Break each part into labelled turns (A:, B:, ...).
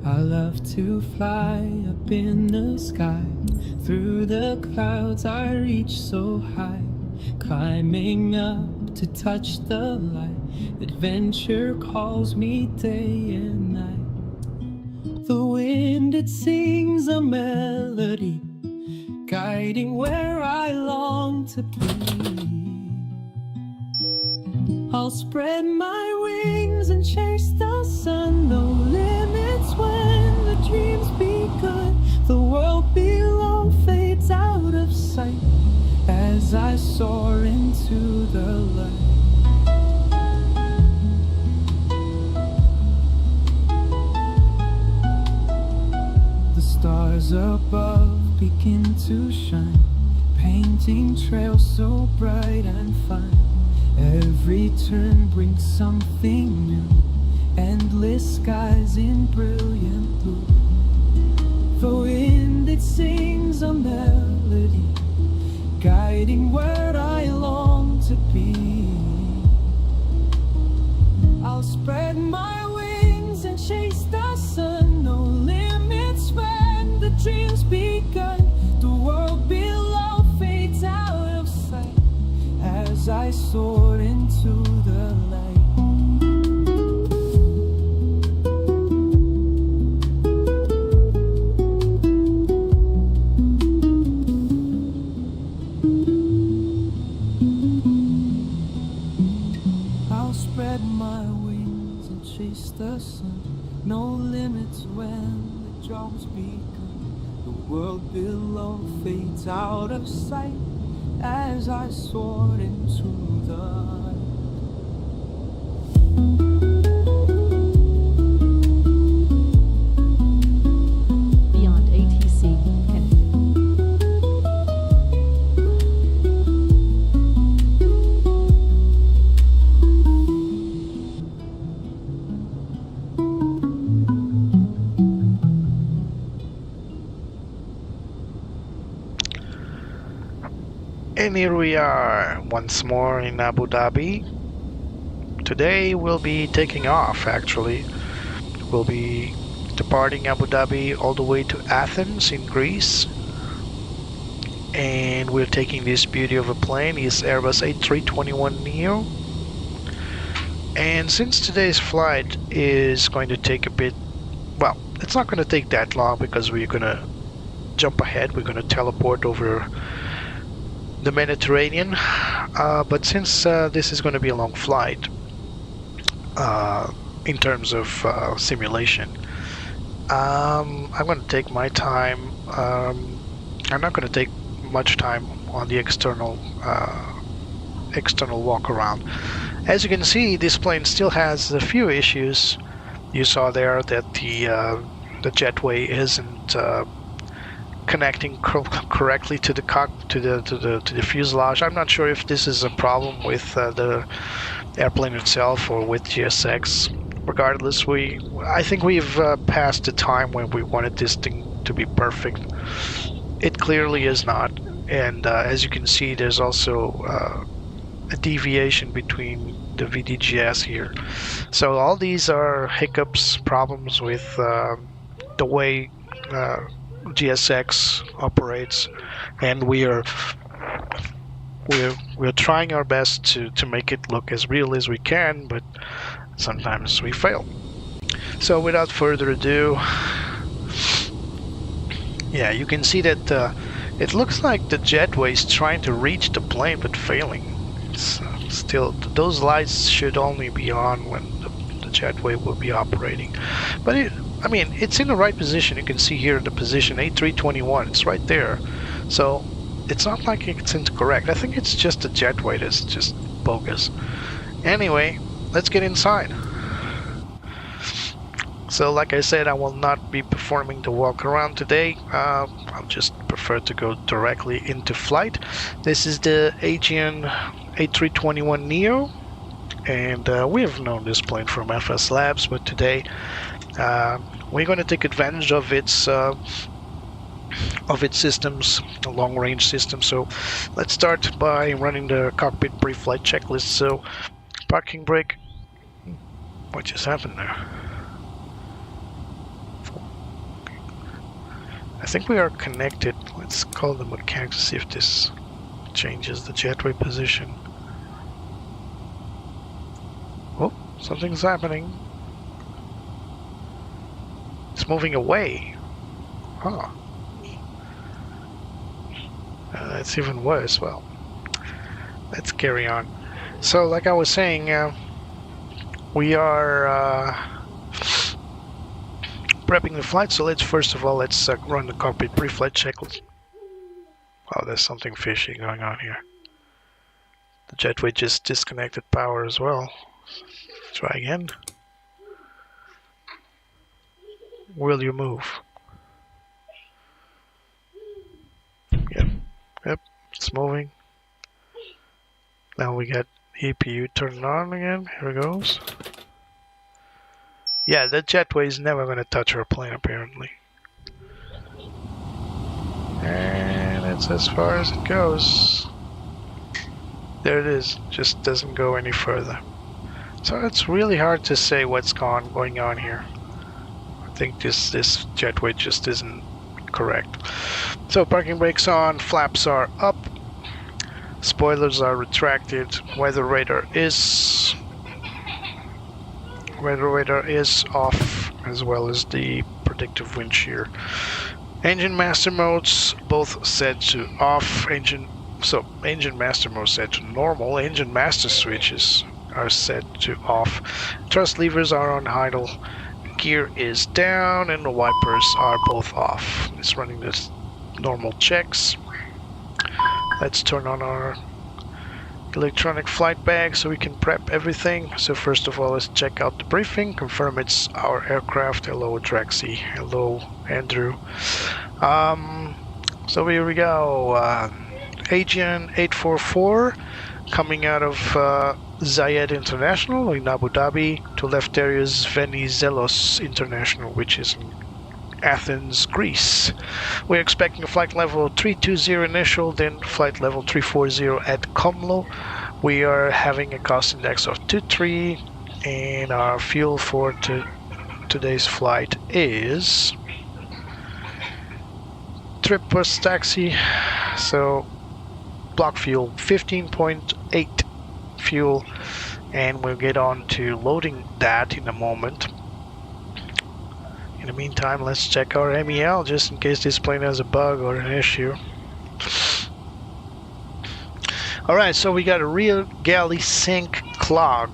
A: I love to fly up in the sky. Through the clouds I reach so high, climbing up to touch the light. Adventure calls me day and night. The wind, it sings a melody, guiding where I long to be. I'll spread my wings and chase the sun. No limits when the dreams begun. The world below fades out of sight as I soar into the light. The stars above begin to shine, painting trails so bright and fine. Every turn brings something new, endless skies in brilliant blue. The wind, it sings a melody, guiding where I long to be. I'll spread my wings and chase the sun. No limits when the dreams begun. The world below fades out of sight as I soar into the light. I'll spread my wings and chase the sun. No limits when the drums begun. The world below fades out of sight as I soar into the light.
B: Beyond ATC, Kennedy.
C: And here we are once more in Abu Dhabi. Today we'll be taking off actually. We'll be departing Abu Dhabi all the way to Athens in Greece. And we're taking this beauty of a plane, it's Airbus A321 NEO. And since today's flight is going to take a bit, well, it's not going to take that long because we're going to jump ahead, we're going to teleport over the Mediterranean, but since this is going to be a long flight in terms of simulation, I'm going to take my time. I'm not going to take much time on the external walk around. As you can see, this plane still has a few issues. You saw there that the jetway isn't connecting correctly to the to the fuselage. I'm not sure if this is a problem with the airplane itself or with GSX. Regardless, I think we've passed the time when we wanted this thing to be perfect. It clearly is not, and as you can see, there's also a deviation between the VDGS here. So all these are hiccups, problems with the way GSX operates, and we're trying our best to make it look as real as we can, but sometimes we fail. So without further ado, yeah, you can see that it looks like the jetway is trying to reach the plane but failing. It's, still, those lights should only be on when the jetway will be operating, but I mean, it's in the right position. You can see here the position A321. It's right there. So it's not like it's incorrect. I think it's just the jetway that's just bogus. Anyway, let's get inside. So like I said, I will not be performing the walk around today. I'll just prefer to go directly into flight. This is the Aegian A321 NEO. And we have known this plane from FS Labs, but today we're going to take advantage of its systems, a long-range system. So let's start by running the cockpit pre-flight checklist. So parking brake. What just happened there? I think we are connected. Let's call the mechanics to see if this changes the jetway position. Oh, something's happening. It's moving away. Huh. That's even worse. Well, let's carry on. So, like I was saying, we are prepping the flight. So let's first of all run the cockpit pre-flight check. Oh, there's something fishy going on here. The jetway just disconnected power as well. Try again. Will you move? Yep, it's moving. Now we got EPU turned on again. Here it goes. Yeah, the jetway is never going to touch our plane apparently. And that's as far as it goes. There it is. Just doesn't go any further. So it's really hard to say what's going on here. I think this jetway just isn't correct. So parking brakes on, flaps are up, spoilers are retracted, weather radar is off, as well as the predictive wind shear. Engine master modes both set to off. Engine master mode set to normal. Engine master switches are set to off. Thrust levers are on idle. Gear is down and the wipers are both off. It's running this normal checks. Let's turn on our electronic flight bag so we can prep everything. So first of all, let's check out the briefing, confirm it's our aircraft. Hello Drexy, hello Andrew. So here we go. Aegian A321 coming out of Zayed International in Abu Dhabi. To left there is Venizelos International, which is in Athens, Greece. We're expecting a flight level 320 initial, then flight level 340 at Comlo. We are having a cost index of 2.3, and our fuel for today's flight is trip plus taxi. So block fuel 15.8 fuel, and we'll get on to loading that in a moment. In the meantime, let's check our MEL just in case this plane has a bug or an issue. Alright, so we got a rear galley sink clog.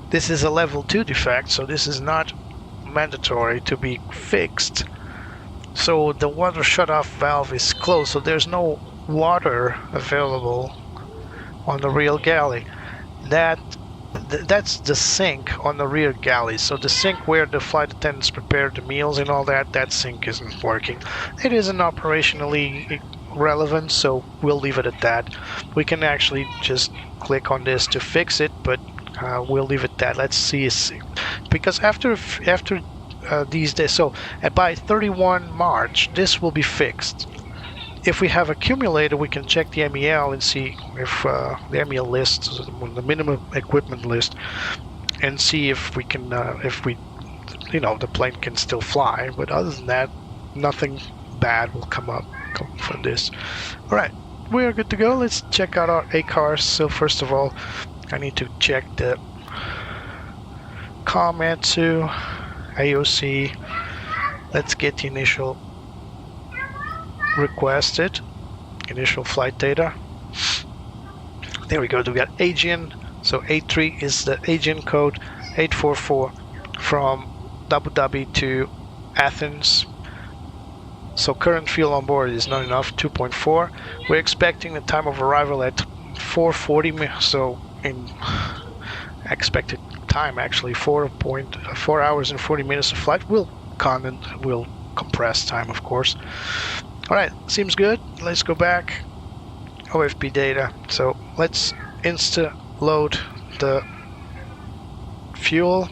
C: This is a level 2 defect, so this is not mandatory to be fixed. So the water shut-off valve is closed, so there's no water available on the rear galley. That's the sink on the rear galley. So the sink where the flight attendants prepare the meals and all that sink isn't working. It isn't operationally relevant, so we'll leave it at that. We can actually just click on this to fix it, but we'll leave it at that. Let's see, because after these days, so by 31 March, this will be fixed. If we have accumulated, we can check the MEL and see if the MEL list, the minimum equipment list, and see if we can, the plane can still fly. But other than that, nothing bad will come from this. All right, we are good to go. Let's check out our ACARs. So first of all, I need to check the Komatsu AOC. Let's get the initial requested initial flight data. There we go. We got Aegian. So A3 is the Aegian code, 844 from Abu Dhabi to Athens. So current fuel on board is not enough, 2.4. We're expecting the time of arrival at 4:40. So in expected time, actually 4 hours and 40 minutes of flight. We'll compress time, of course. Alright, seems good. Let's go back. OFP data. So let's insta load the fuel.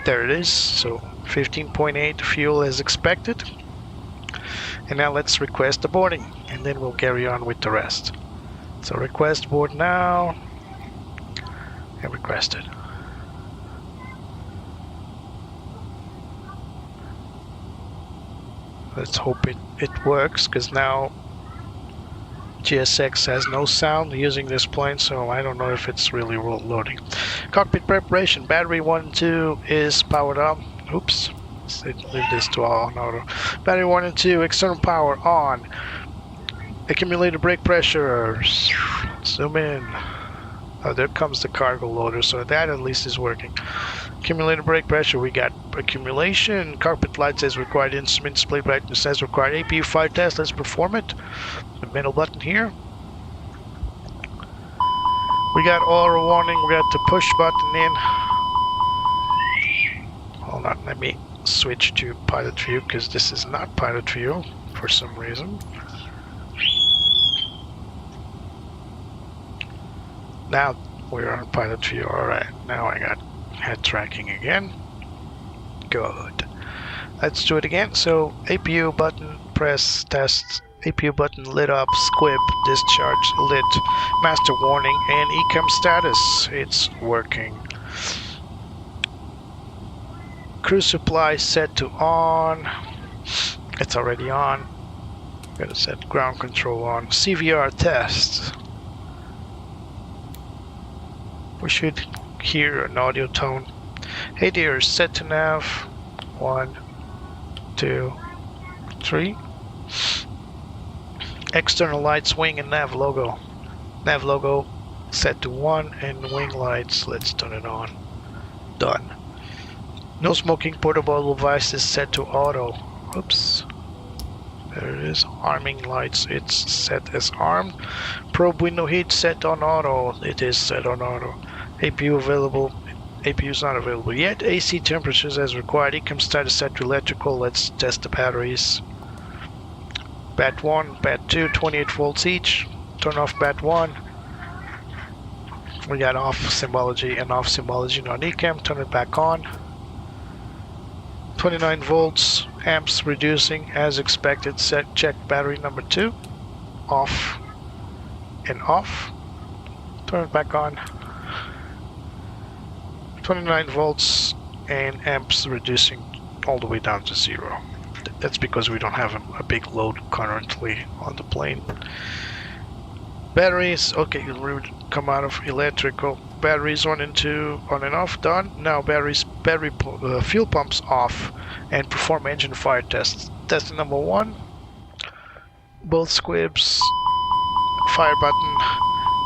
C: There it is. So 15.8 fuel as expected. And now let's request the boarding, and then we'll carry on with the rest. So request board now, and requested. Let's hope it works, because now GSX has no sound using this plane, so I don't know if it's really loading. Cockpit preparation. Battery 1 and 2 is powered up. Oops. Let's leave this to on auto. Battery 1 and 2, external power on. Accumulator brake pressure. Zoom in. Oh, there comes the cargo loader, so that at least is working. Accumulator brake pressure, we got accumulation. Cockpit lights as required. Instrument display brightness as required. APU fire test, let's perform it. The middle button here. We got auto warning, we got the push button in. Hold on, let me switch to pilot view, because this is not pilot view for some reason. Now we're on pilot view. Alright, now I got head tracking again. Good. Let's do it again. So APU button, press, test. APU button lit up, squib, discharge, lit, master warning, and ECAM status. It's working. Cruise supply set to on. It's already on. Gotta set ground control on. CVR test. We should hear an audio tone. Hey dear, set to nav. 1, 2, 3. External lights, wing and nav logo. Nav logo set to 1, and wing lights, let's turn it on. Done. No smoking portable devices set to auto. Oops. There it is. Arming lights, it's set as armed. Probe window heat set on auto. It is set on auto. APU available. APU is not available yet. AC temperatures as required. ECAM status set to electrical. Let's test the batteries. Bat 1, Bat 2, 28 volts each. Turn off Bat 1. We got off symbology and off symbology on ECAM. Turn it back on. 29 volts, amps reducing as expected. Set check battery number 2. Off and off. Turn it back on. 29 volts and amps reducing all the way down to 0. That's because we don't have a big load currently on the plane. Batteries, okay, come out of electrical. Batteries 1 and 2 on and off, done. Now fuel pumps off, and perform engine fire tests. Test number 1. Both squibs, fire button,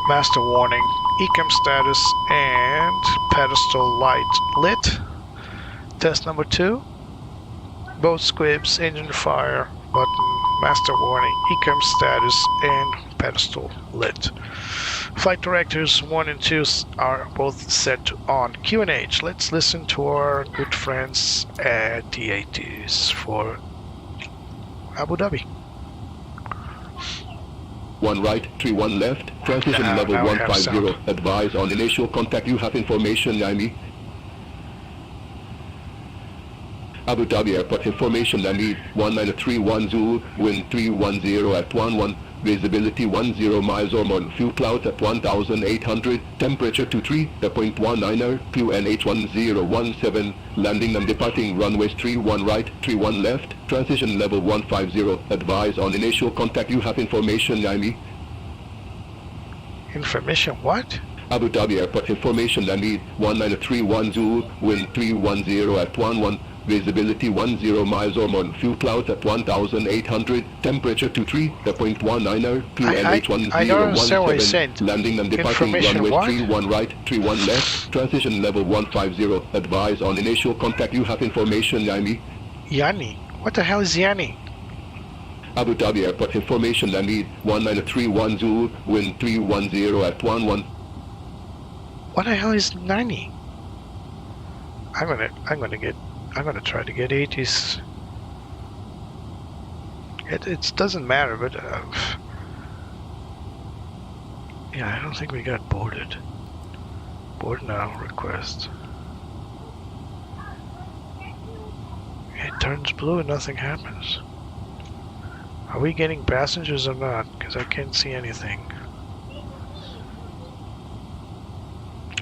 C: master warning, ECAM status, and pedestal light lit. Test number 2. Both squibs, engine fire button, master warning, ECAM status, and pedestal lit. Flight directors 1 and 2 are both set on QNH. Let's listen to our good friends at the ATs for Abu Dhabi.
D: 1 right, 31 left, transition level 150. Advise on initial contact. You have information, Yami. Abu Dhabi Airport information, Yami. 19310, wind 310 at 11. Visibility 10 miles or more. Fuel clouds at 1,800. Temperature 23.19er. QNH 1017. Landing and departing runways 31 right, 31 left. Transition level 150. Advise on initial contact. You have information, Yami.
C: Information what?
D: Abu Dhabi Airport information, Yami. 19310. Wind 310 at 11. Visibility 10 miles or more. Fuel clouds at 1,800. Temperature 23.19er. QNH 1017. Landing and departing runway 31 right, 31 left. Transition level 150. Advise on initial contact. You have information, Yami.
C: Yani? What the hell is Yani?
D: Abu Dhabi Airport information, Yami. 19310. Wind 310 at 11.
C: What the hell is Nani? I'm gonna try to get 80s. It doesn't matter, but yeah, I don't think we got boarded. Board now request. It turns blue and nothing happens. Are we getting passengers or not? Because I can't see anything.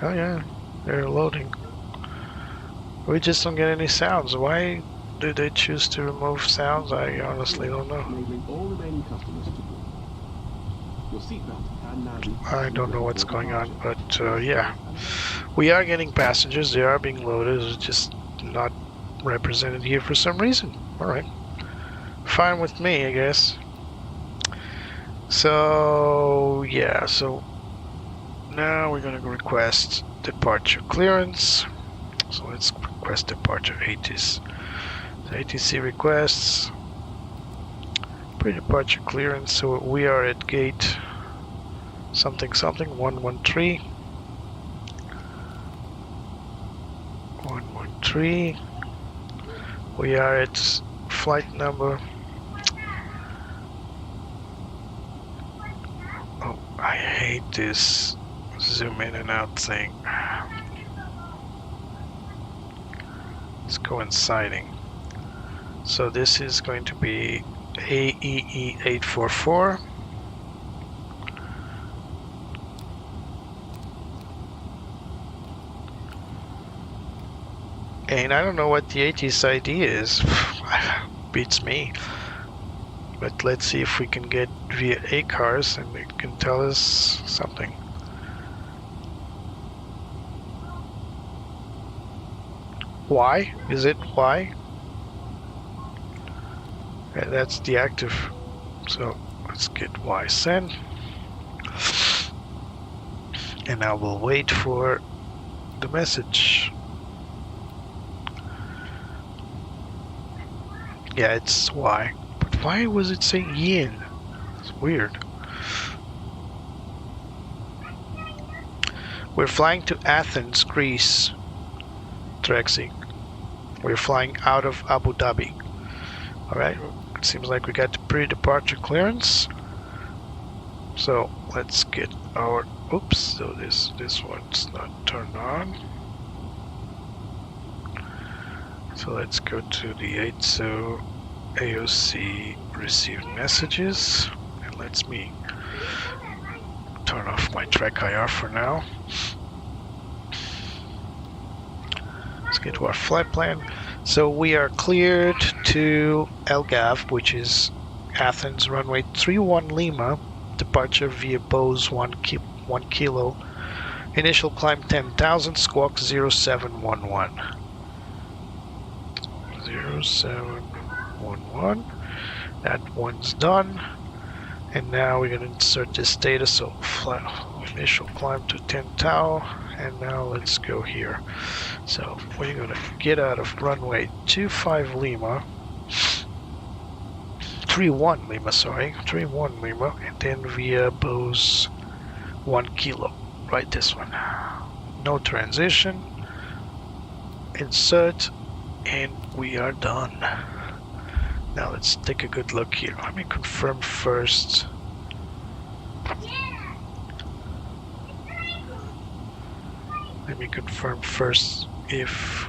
C: Oh yeah, they're loading. We just don't get any sounds. Why did they choose to remove sounds? I honestly don't know.
E: Enabling all remaining customers to board. Your seatbelt and now
C: I don't know what's going on, but yeah, we are getting passengers. They are being loaded. It's just not represented here for some reason. All right, fine with me, I guess. So yeah, so now we're gonna request departure clearance. So let's request departure ATIS. So ATC requests pre-departure clearance. So we are at gate something 113. 113. We are at flight number. Oh, I hate this zoom in and out thing. It's coinciding. So this is going to be AEE 844. And I don't know what the ATS ID is. Beats me. But let's see if we can get via ACARS and it can tell us something. Y? Is it Y? Yeah, that's the active. So let's get Y send. And now we'll wait for the message. Yeah, it's Y. But why was it saying yin? It's weird. We're flying to Athens, Greece. Trexie. We're flying out of Abu Dhabi. Alright, it seems like we got the pre-departure clearance. So let's get our oops, so this one's not turned on. So let's go to the 80 AOC received messages, and let's me turn off my track IR for now. Let's get to our flight plan. So we are cleared to LGAV, which is Athens runway 31 Lima, departure via Bose 1 kilo, initial climb 10,000, squawk 0711. 0711. That one's done. And now we're going to insert this data. So initial climb to 10 tau. And now let's go here. So we're going to get out of runway 25 Lima. 31 Lima, sorry. 31 Lima. And then via Bose 1 kilo. Right, this one. No transition. Insert. And we are done. Now let's take a good look here. Let me confirm first. Let me confirm first if,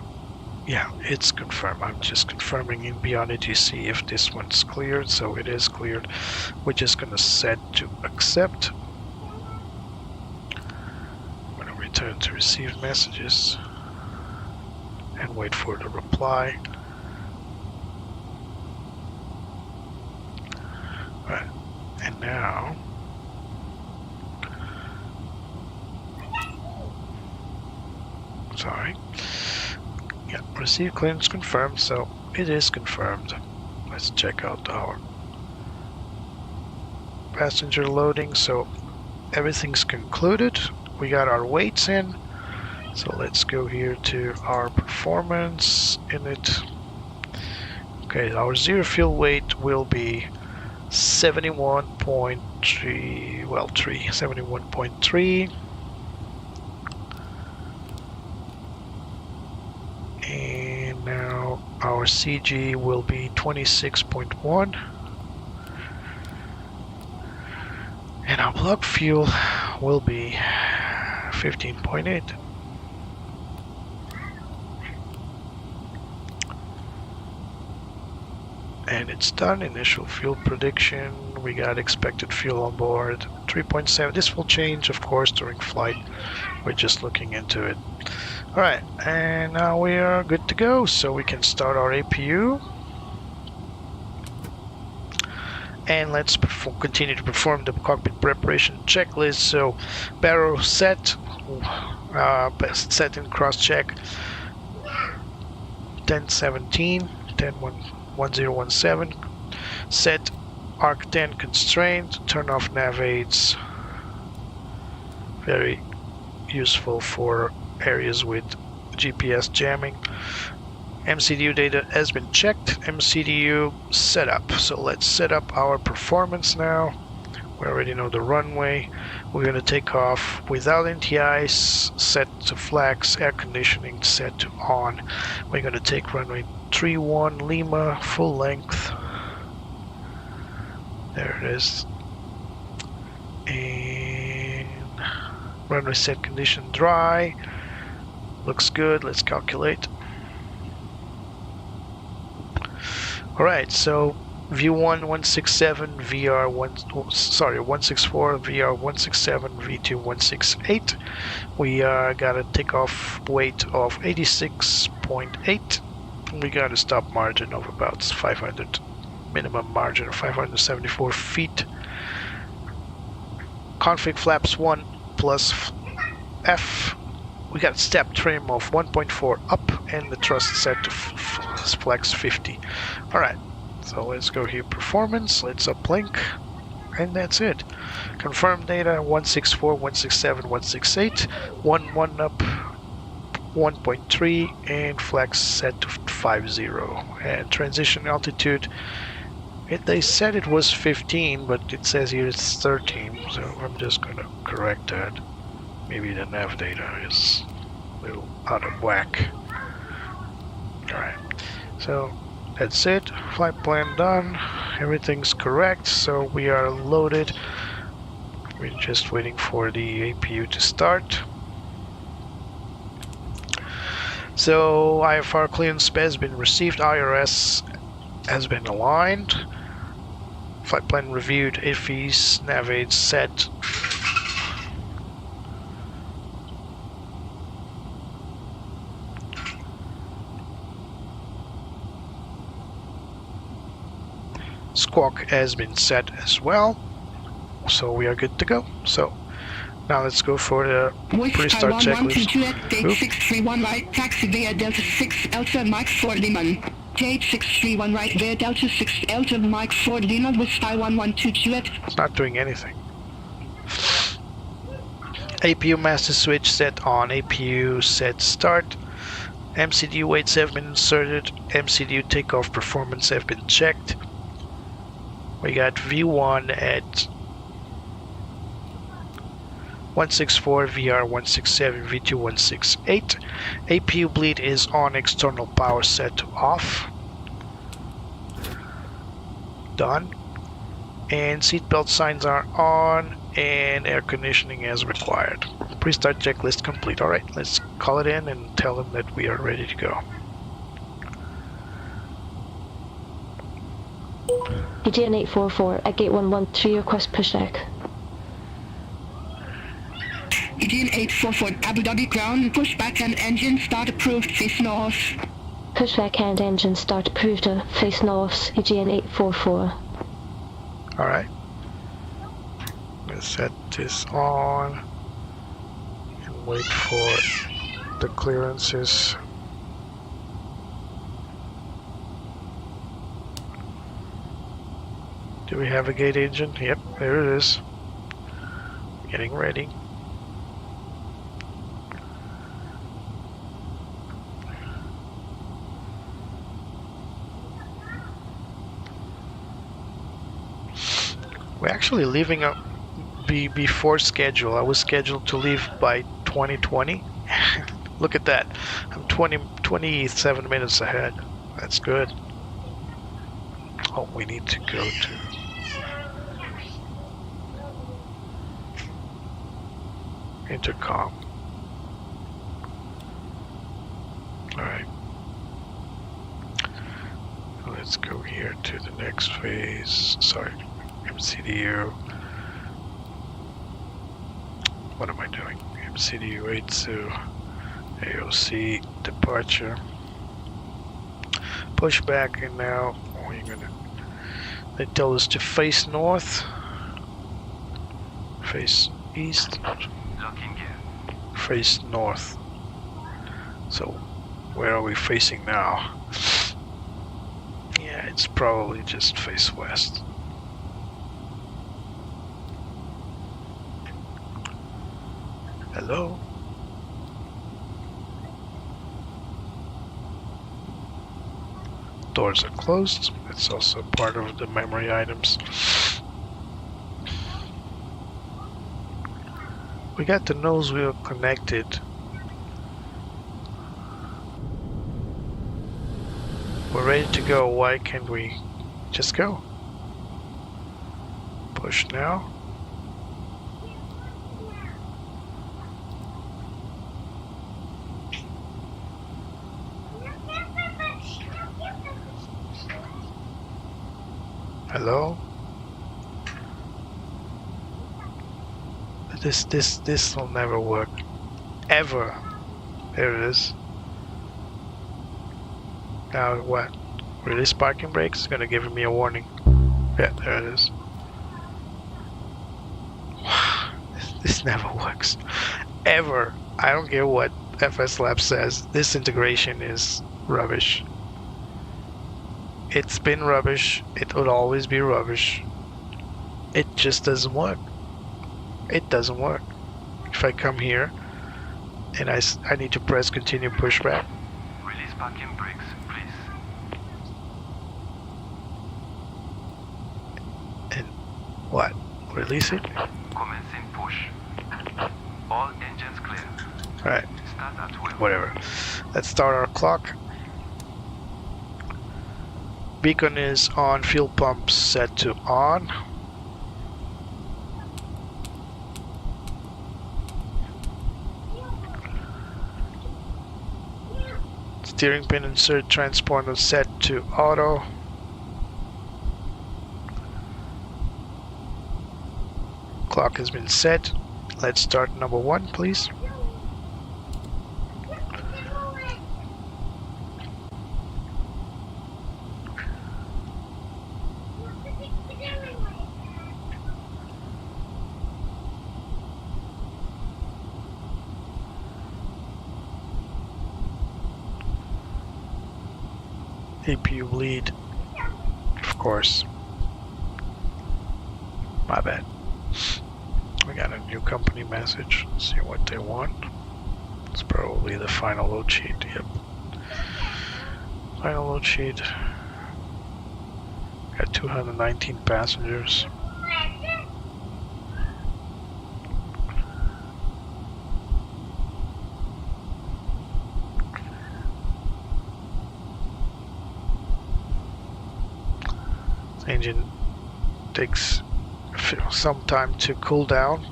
C: yeah, it's confirmed. I'm just confirming in Beyond ATC if this one's cleared. So it is cleared. We're just gonna set to accept. I'm gonna return to receive messages and wait for the reply. Right, and now sorry, yeah, receive clearance confirmed. So it is confirmed. Let's check out our passenger loading. So everything's concluded. We got our weights in. So let's go here to our performance in it. Okay, our zero fuel weight will be 71.3, well, 71.3. And now our CG will be 26.1. And our block fuel will be 15.8. And it's done. Initial fuel prediction. We got expected fuel on board 3.7. This will change, of course, during flight. We're just looking into it. Alright, and now we are good to go, so we can start our APU. And let's continue to perform the cockpit preparation checklist. So, barrel set, set and cross check, 1017, 1017, set arc 10 constraint, turn off nav aids, very useful for areas with GPS jamming. MCDU data has been checked, MCDU setup. So let's set up our performance now. We already know the runway. We're going to take off without anti-ice, set to flex, air conditioning set to on. We're going to take runway 31 Lima, full length. There it is. And runway set condition dry. Looks good. Let's calculate. Alright, so V1 167, VR 164, VR 167, V2 168. We got a takeoff weight of 86.8. We got a stop margin of about 500, minimum margin of 574 feet. Config flaps 1 plus F. We got step trim of 1.4 up and the thrust set to flex 50. Alright, so let's go here, performance, let's uplink, and that's it. Confirm data 164, 167, 168, 1 up, 1.3, and flex set to 50. And transition altitude, they said it was 15, but it says here it's 13, so I'm just gonna correct that. Maybe the nav data is a little out of whack. Alright, so that's it. Flight plan done. Everything's correct, so we are loaded. We're just waiting for the APU to start. So IFR clearance has been received. IRS has been aligned. Flight plan reviewed. IFEs, nav aids set. Squawk has been set as well, so we are good to go. So now let's go for the pre-start checklist.
F: J631 right, taxi via Delta 6 Delta Mike 4 Lima. J631 right via Delta 6 Delta Mike 4 Lima with 5112 Juliet.
C: It's not doing anything. APU master switch set on, APU set start. MCDU weights have been inserted, MCDU takeoff performance have been checked. We got V1 at 164, VR 167, V2 168. APU bleed is on, external power set to off. Done. And seatbelt signs are on, and air conditioning as required. Pre-start checklist complete. Alright, let's call it in and tell them that we are ready to go.
G: Aegian 844 at gate 113, request pushback.
F: Aegian 844 Abu Dhabi ground, pushback and engine start approved, face north.
G: Pushback and engine start approved, face north, Aegian 844.
C: Alright. Let's set this on and wait for the clearances. Do we have a gate engine? Yep, there it is. Getting ready. We're actually leaving before schedule. I was scheduled to leave by 2020. Look at that. I'm 27 minutes ahead. That's good. Oh, we need to go to... intercom. Alright. Let's go here to the next phase. Sorry, MCDU. What am I doing? MCDU 82 AOC departure. Push back, and now we're gonna. They tell us to face north, face east, face north. So where are we facing now? Yeah, it's probably just face west. Hello? Doors are closed. It's also part of the memory items. We got the nose wheel connected. We're ready to go. Why can't we just go? Push now. Hello? This will never work. Ever. There it is. Now what? Release parking brakes? It's gonna give me a warning. Yeah, there it is. This never works. Ever. I don't care what FS Labs says. This integration is rubbish. It's been rubbish. It would always be rubbish. It just doesn't work. It doesn't work. If I come here and I need to press continue pushback.
H: Release parking brakes, please.
C: And what? Release it?
H: Commencing push. All engines clear.
C: Alright.
H: Start at wheel.
C: Whatever. Let's start our clock. Beacon is on, fuel pump set to on. Steering pin insert transponder set to auto. Clock has been set. Let's start number 1, please. APU bleed, of course. My bad. We got a new company message. Let's see what they want. It's probably the final load sheet. Yep. Final load sheet. Got 219 passengers. Engine takes some time to cool down,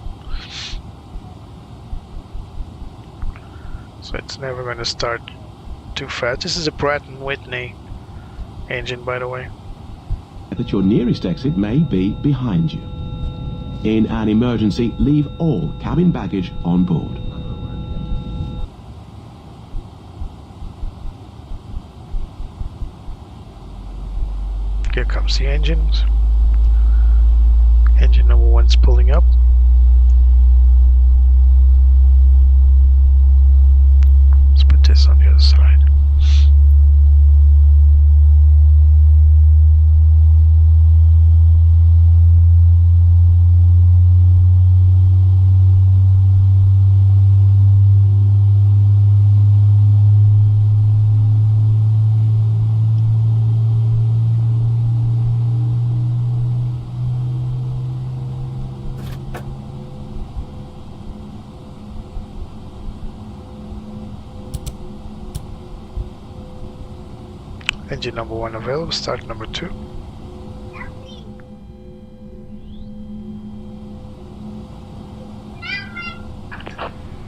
C: so it's never going to start too fast. This is a Pratt & Whitney engine, by the way.
I: That your nearest exit may be behind you. In an emergency, leave all cabin baggage on board.
C: Here comes the engines. Engine number 1's pulling up. Let's put this on the other side. Engine number 1 available, start number 2.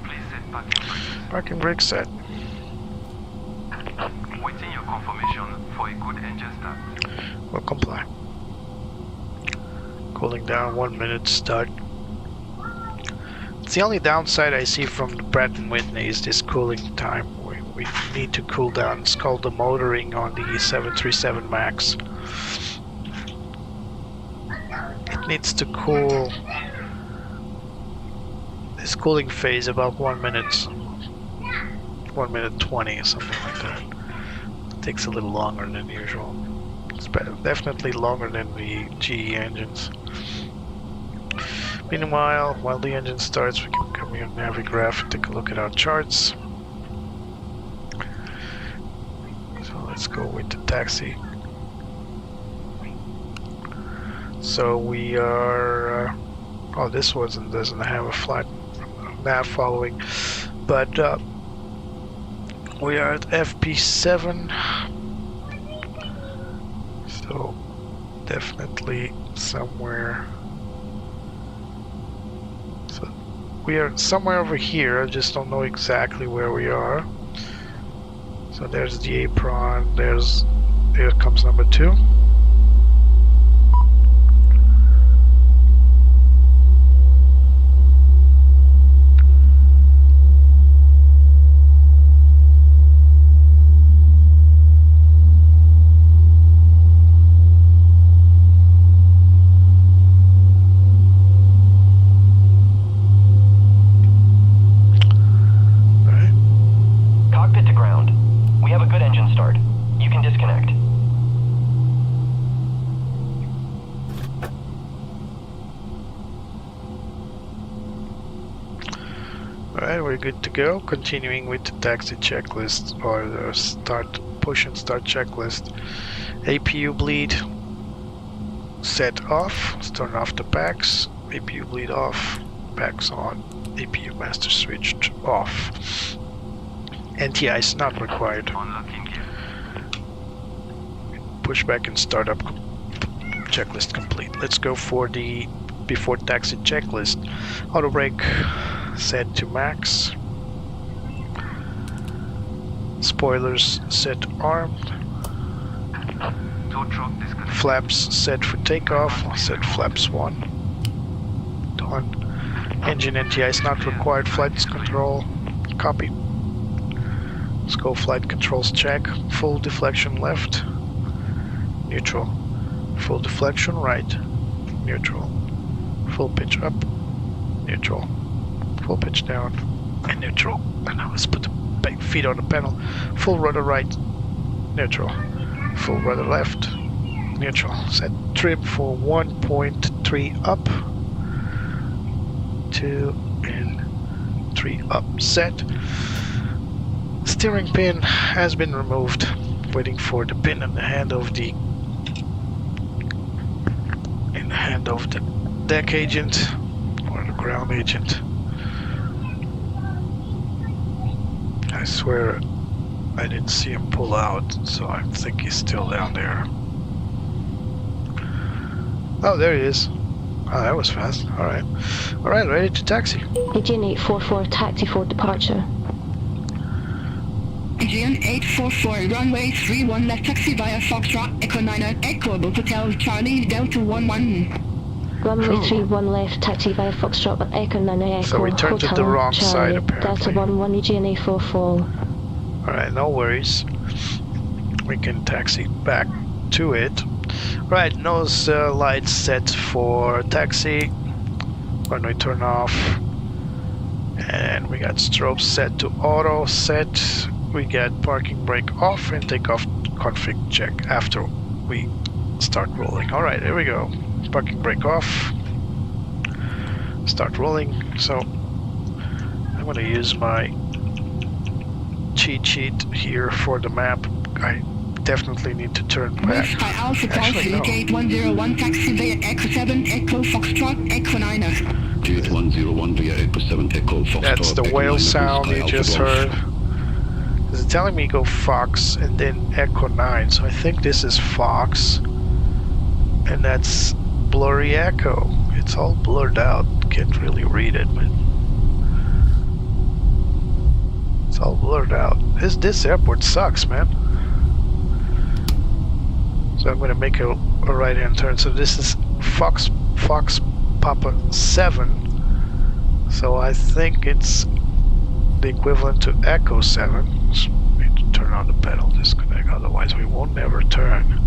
H: Please set parking brakes.
C: Parking brake set.
H: Waiting your confirmation for a good engine start.
C: Will comply. Cooling down, 1 minute start. It's the only downside I see from the Pratt & Whitney is this cooling time. We need to cool down. It's called the motoring on the 737 MAX. It needs to cool this cooling phase about 1 minute. 1 minute 20 or something like that. It takes a little longer than usual. It's definitely longer than the GE engines. Meanwhile, while the engine starts, we can come here to Navigraph and take a look at our charts. So let's go with the taxi. So we are... oh, this doesn't have a flight nav following, but we are at FP7. So definitely somewhere. So we are somewhere over here. I just don't know exactly where we are. So there's the apron. Here comes number 2. Alright, we're good to go. Continuing with the taxi checklist, or the push and start checklist. APU bleed set off. Let's turn off the packs. APU bleed off. Packs on. APU master switched off. NTI is not required. Push back and startup checklist complete. Let's go for the before taxi checklist. Auto brake set to max. Spoilers set armed. Flaps set for takeoff. I'll set flaps 1. Done. Engine NTI is not required. Flight control. Copy. Let's go flight controls check. Full deflection left. Neutral. Full deflection right. Neutral. Full pitch up. Neutral. Full pitch down. And neutral. And now let's put the back feet on the panel. Full rudder right. Neutral. Full rudder left. Neutral. Set trim for 1.3 up. 2 and 3 up. Set. Steering pin has been removed. Waiting for the pin in the hand of the deck agent or the ground agent. I swear I didn't see him pull out, so I think he's still down there. Oh, there he is. Oh, that was fast. Alright. Alright, ready to taxi.
G: Aegian 844, taxi for departure.
F: Aegian 844, runway 31 left, taxi via Foxtrot, Echo 9, Echo Hotel Charlie Delta 11.
G: Runway 31 left, taxi via Foxtrot, Echo 9 Echo
C: So we turned to the wrong side, apparently.
G: Delta 11, Aegian 844.
C: Alright, no worries. We can taxi back to it. Right, nose lights set for taxi. Runway turn off. And we got strobes set to auto set. We got parking brake off and takeoff config check after we start rolling. Alright, here we go. Parking brake off. Start rolling. So I'm going to use my cheat sheet here for the map. I definitely need to turn back.
F: By Alpha
C: Actually, no.
F: Gate 101, taxi via Echo 7, Echo Foxtrot, Echo 9.
D: Gate 101 via Echo 7 Echo Foxtrot.
C: That's the whale sound you just heard. It's telling me go Fox and then Echo 9, so I think this is Fox. And that's blurry echo. It's all blurred out. Can't really read it, but it's all blurred out. This airport sucks, man. So I'm gonna make a right hand turn. So this is Fox Papa 7. So I think it's the equivalent to Echo 7. So we need to turn on the pedal disconnect, otherwise we won't never turn.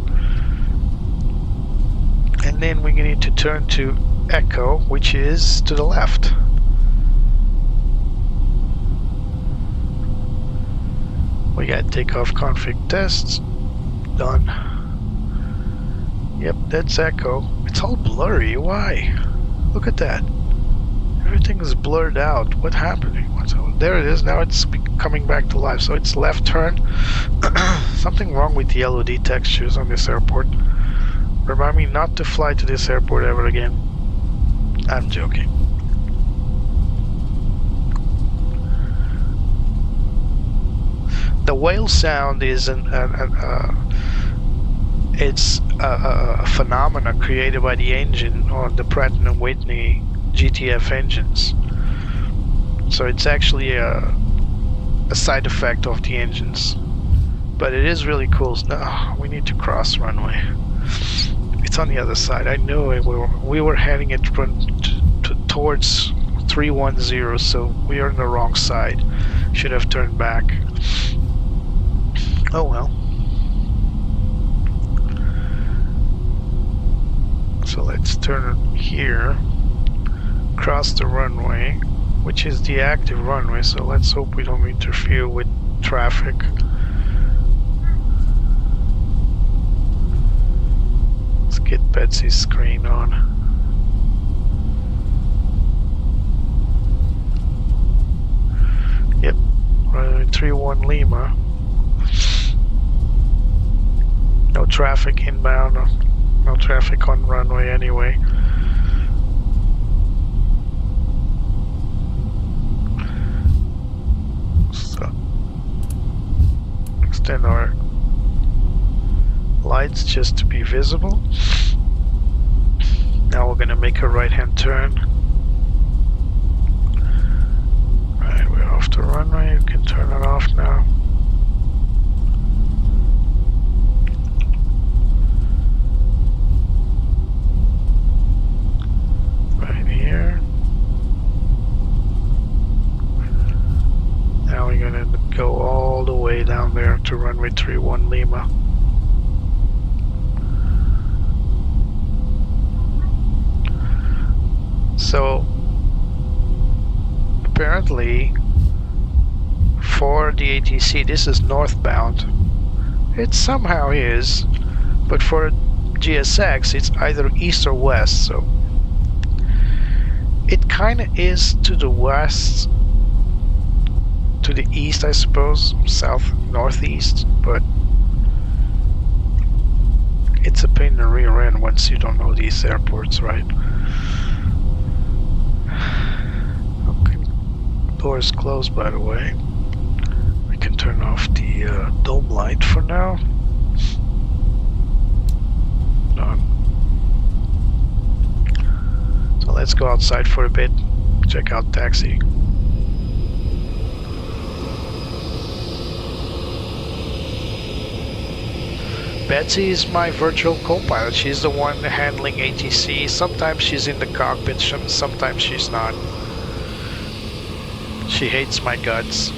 C: And then we need to turn to Echo, which is to the left. We got takeoff config tests done. Yep, that's Echo. It's all blurry. Why? Look at that. Everything is blurred out. What happened? There it is. Now it's coming back to life. So it's left turn. Something wrong with the LOD textures on this airport. Remind me not to fly to this airport ever again. I'm joking. The whale sound is it's a phenomena created by the engine on the Pratt & Whitney GTF engines. So it's actually a side effect of the engines, but it is really cool. No, we need to cross runway. It's on the other side. I knew it. We were heading it towards 310, so we are on the wrong side. Should have turned back. Oh well. So let's turn here, cross the runway, which is the active runway, so let's hope we don't interfere with traffic. Let's get Betsy's screen on. Yep, runway 31 Lima. No traffic inbound, no traffic on runway anyway. So extend our lights just to be visible. Now we're gonna make a right-hand turn. Right, we're off the runway. You can turn it off now. Here. Now we're gonna go all the way down there to runway 31 Lima. So apparently for the ATC this is northbound. It somehow is, but for GSX it's either east or west, so it kind of is to the west, to the east I suppose, south, northeast, but it's a pain in the rear end once you don't know these airports, right? Okay, door is closed by the way. We can turn off the dome light for now. Done. So let's go outside for a bit, check out taxi. Betsy is my virtual co-pilot. She's the one handling ATC. Sometimes she's in the cockpit, sometimes she's not. She hates my guts.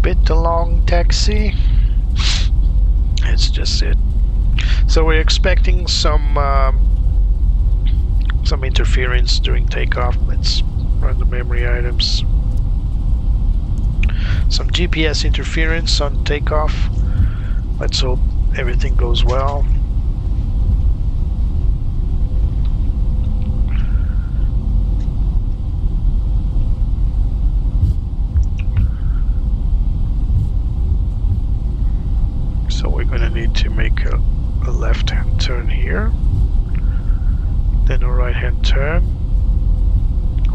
C: Bit long taxi. It's just it. So we're expecting some some interference during takeoff. Let's run the memory items. Some GPS interference on takeoff. Let's hope everything goes well. So we're going to need to make a left-hand turn here, then a right-hand turn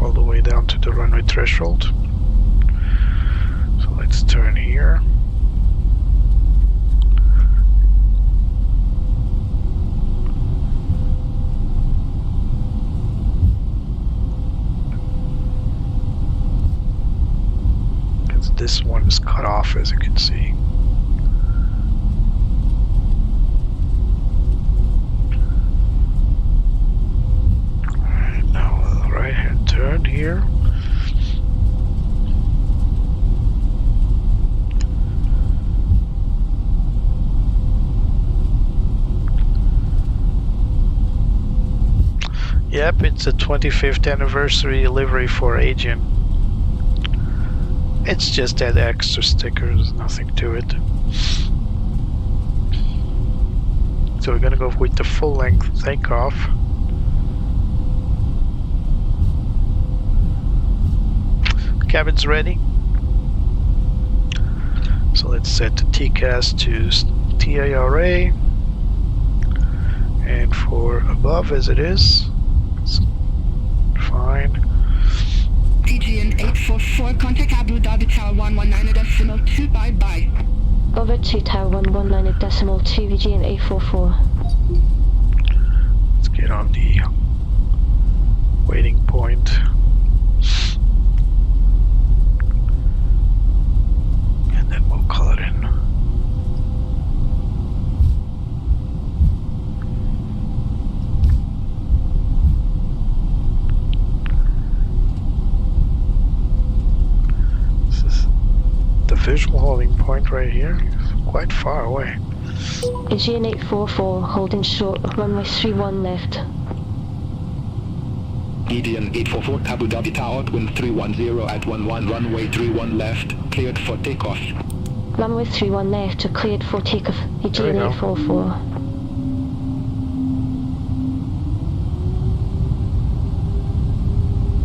C: all the way down to the runway threshold. So let's turn here. This one is cut off, as you can see. Now a right-hand turn here. Yep, it's a 25th anniversary livery for Aegian. It's just that extra sticker, there's nothing to it. So we're gonna go with the full length takeoff. Cabin's ready. So let's set the TCAS to TARA. And for above as it is, it's fine.
F: Aegian 844, contact Abu Dhabi Tower 119.2, bye-bye.
G: Over to Tower 119.2, Aegian A44.
C: Let's get on the waiting point. And then we'll call it in. Visual holding point right here, quite far away.
G: Aegian 844, holding short, runway 31 left.
D: Aegian 844, Abu Dhabi Tower, wind 310 at 11, runway 31 left, cleared for takeoff.
G: Runway 31 left to cleared for takeoff, Aegian 844.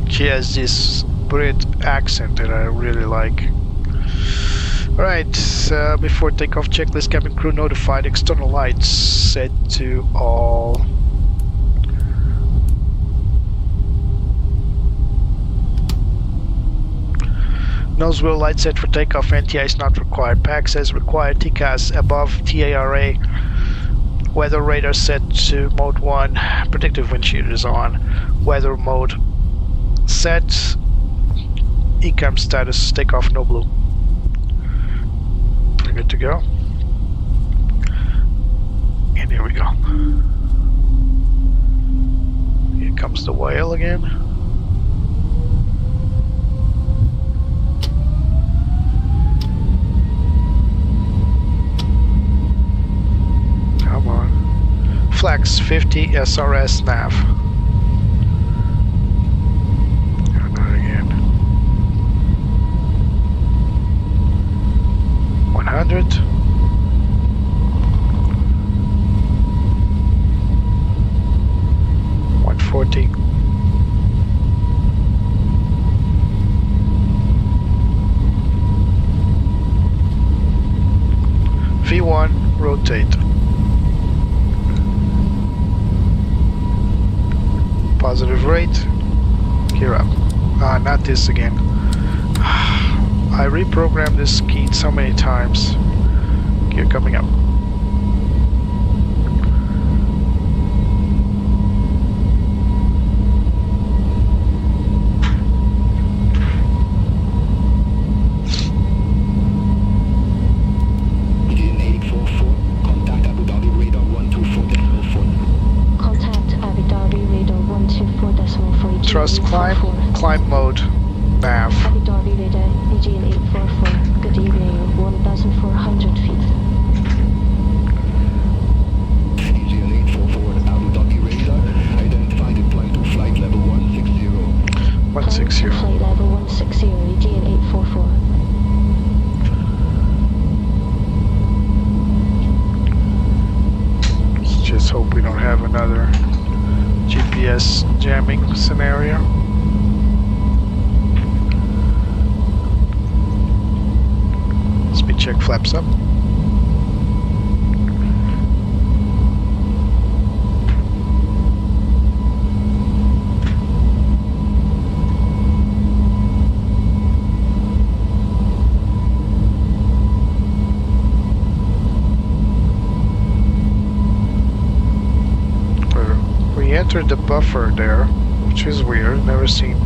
C: She has this Brit accent that I really like. Alright, before takeoff checklist, cabin crew notified, external lights set to all. Nose wheel light set for takeoff, NTI is not required. PAC says required, TCAS above TARA. Weather radar set to mode 1, predictive wind shear is on. Weather mode set, ECAM status, takeoff no blue. Good to go. And here we go. Here comes the whale again. Come on. Flex 50 SRS nav. Not again. 100. $140. V1, rotate. Positive rate. Gear up. Not this again. I reprogrammed this key so many times. Gear coming up.
D: Aegian 844, contact Abu Dhabi radar 124.4.
G: Contact Abu Dhabi radar 124.4.
C: Thrust climb mode, nav.
G: Abu Dhabi radar, Aegian 844. Good evening, 1,400 feet.
D: Aegian 844, Abu Dhabi radar, identified and plan to fly
C: scenario. Speed check flaps up. We entered the buffer there, which is weird. Never seen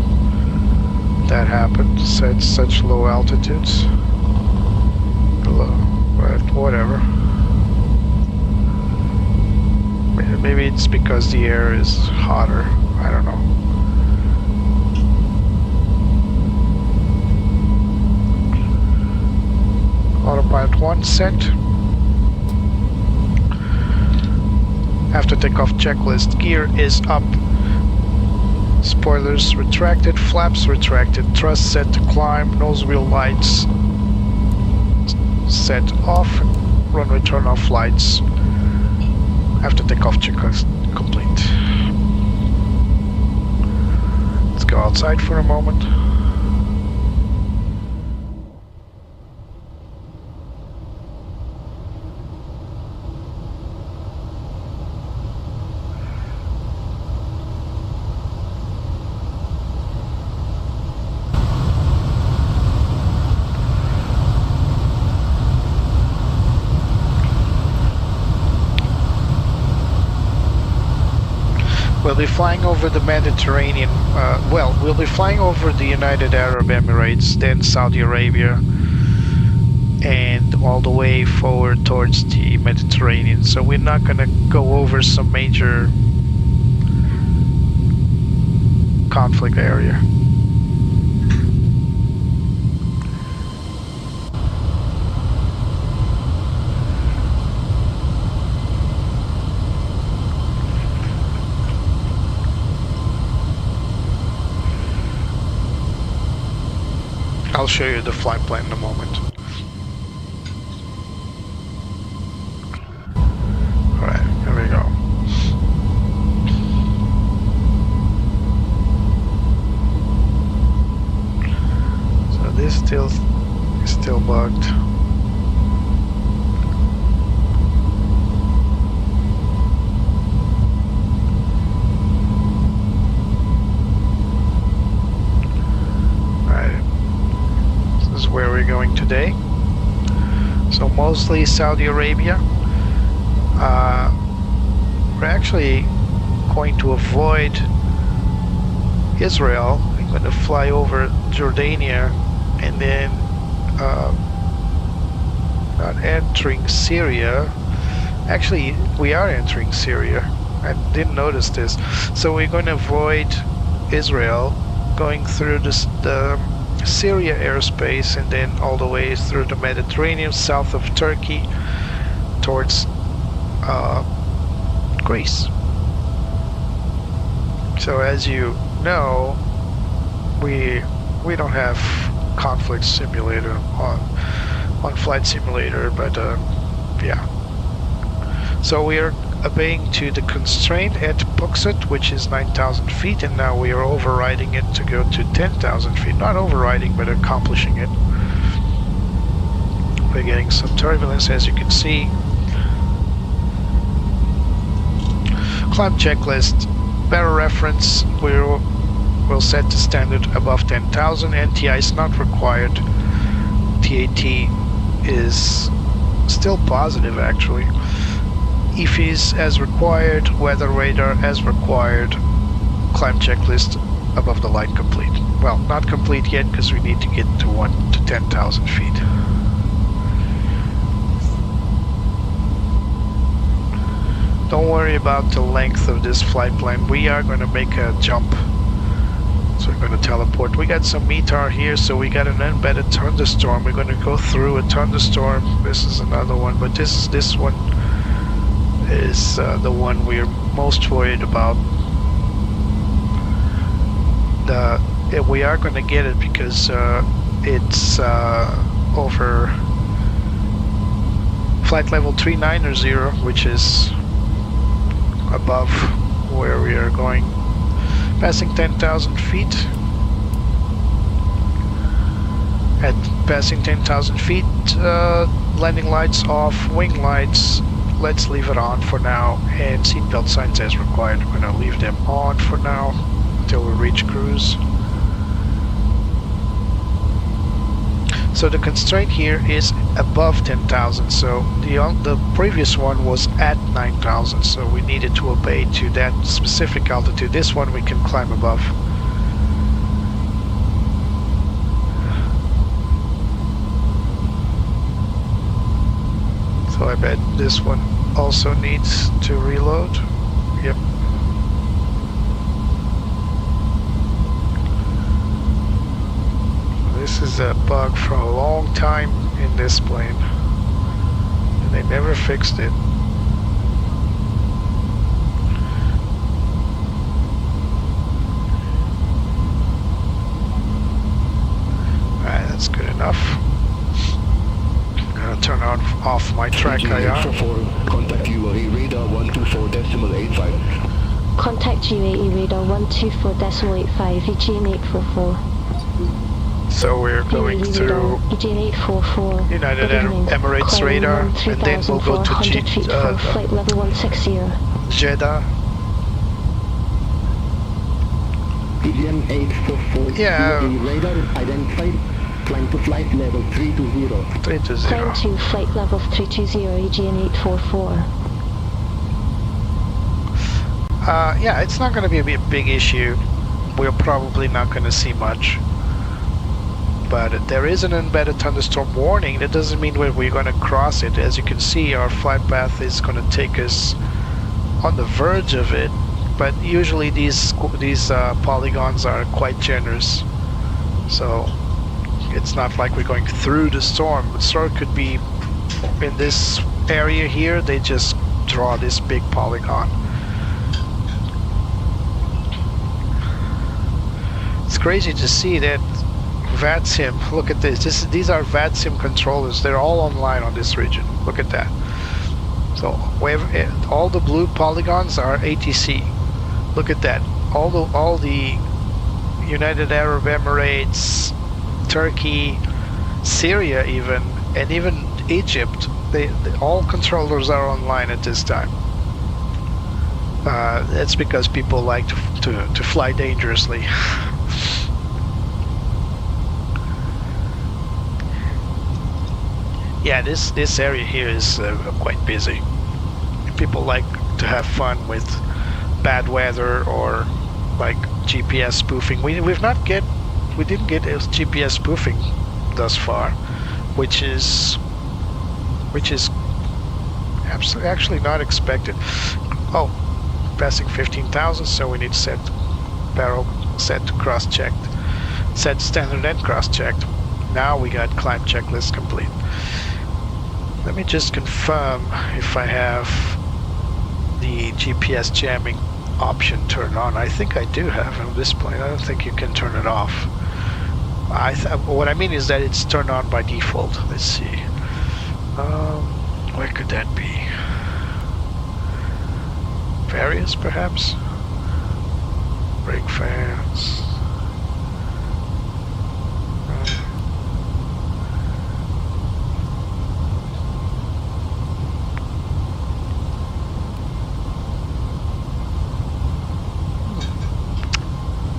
C: that happen at such low altitudes. But whatever. Maybe it's because the air is hotter. I don't know. Autopilot 1 set. After takeoff checklist, gear is up. Spoilers retracted, flaps retracted, thrust set to climb, nose wheel lights set off, runway turn off lights. After takeoff checklist complete. Let's go outside for a moment. We'll be flying over the Mediterranean, we'll be flying over the United Arab Emirates, then Saudi Arabia, and all the way forward towards the Mediterranean. So we're not gonna go over some major conflict area. I'll show you the flight plan in a moment. Alright, here we go. So this is still bugged. Where we're going today. So mostly Saudi Arabia. We're actually going to avoid Israel. We're going to fly over Jordania and then not entering Syria. Actually, we are entering Syria. I didn't notice this. So we're going to avoid Israel, going through the Syria airspace and then all the way through the Mediterranean, south of Turkey, towards Greece. So as you know, we don't have conflict simulator on Flight Simulator, but yeah. So we are obeying to the constraint at Puxet, which is 9,000 feet, and now we are overriding it to go to 10,000 feet. Not overriding, but accomplishing it. We're getting some turbulence, as you can see. Climb checklist, barrel reference, we'll set the standard above 10,000. NTI is not required. TAT is still positive, actually. EFIs as required, weather radar as required, climb checklist above the line complete. Well, not complete yet because we need to get to 10,000 feet. Don't worry about the length of this flight plan. We are going to make a jump. So we're going to teleport. We got some METAR here, so we got an embedded thunderstorm. We're going to go through a thunderstorm. This is another one, but this one is the one we're most worried about. We are going to get it because it's over flight level 390, which is above where we are going. Passing 10,000 feet. At passing 10,000 feet, landing lights off, wing lights, let's leave it on for now, and seatbelt signs as required. I'm gonna leave them on for now until we reach cruise. So the constraint here is above 10,000, so the previous one was at 9,000, so we needed to obey to that specific altitude. This one we can climb above. So I bet this one also needs to reload. Yep. This is a bug for a long time in this plane, and they never fixed it. Alright, that's good enough. I'm gonna turn off my track IR.
D: Contact UAE radar 124.85.
G: Contact UAE radar 124.85, Aegian 844.
C: So we're going through
G: Aegian 844.
C: United Arab Emirates radar, and then we'll go to
G: flight level 160.
C: Jeddah.
J: Aegian 844.
C: Yeah.
J: Radar is identified. Climb to flight level 320.
C: 320.
G: Climb to flight level 320, Aegian 844.
C: Yeah, it's not going to be a big issue. We're probably not going to see much. But there is an embedded thunderstorm warning. That doesn't mean we're going to cross it. As you can see, our flight path is going to take us on the verge of it. But usually these polygons are quite generous. So it's not like we're going through the storm. The storm could be in this area here. They just draw this big polygon. It's crazy to see that VATSIM, look at this. These are VATSIM controllers. They're all online on this region. Look at that. So we have all the blue polygons are ATC. Look at that. All the United Arab Emirates, Turkey, Syria even, and even Egypt. They all controllers are online at this time. That's because people like to fly dangerously. Yeah, this area here is quite busy. People like to have fun with bad weather or like GPS spoofing. We didn't get GPS spoofing thus far, which is actually not expected. Oh, passing 15,000, so we need to set barrel set cross-checked, set standard and cross-checked. Now we got climb checklist complete. Let me just confirm if I have the GPS jamming option turned on. I think I do have on this plane. I don't think you can turn it off. What I mean is that it's turned on by default. Let's see. Where could that be? Various, perhaps? Brake fans.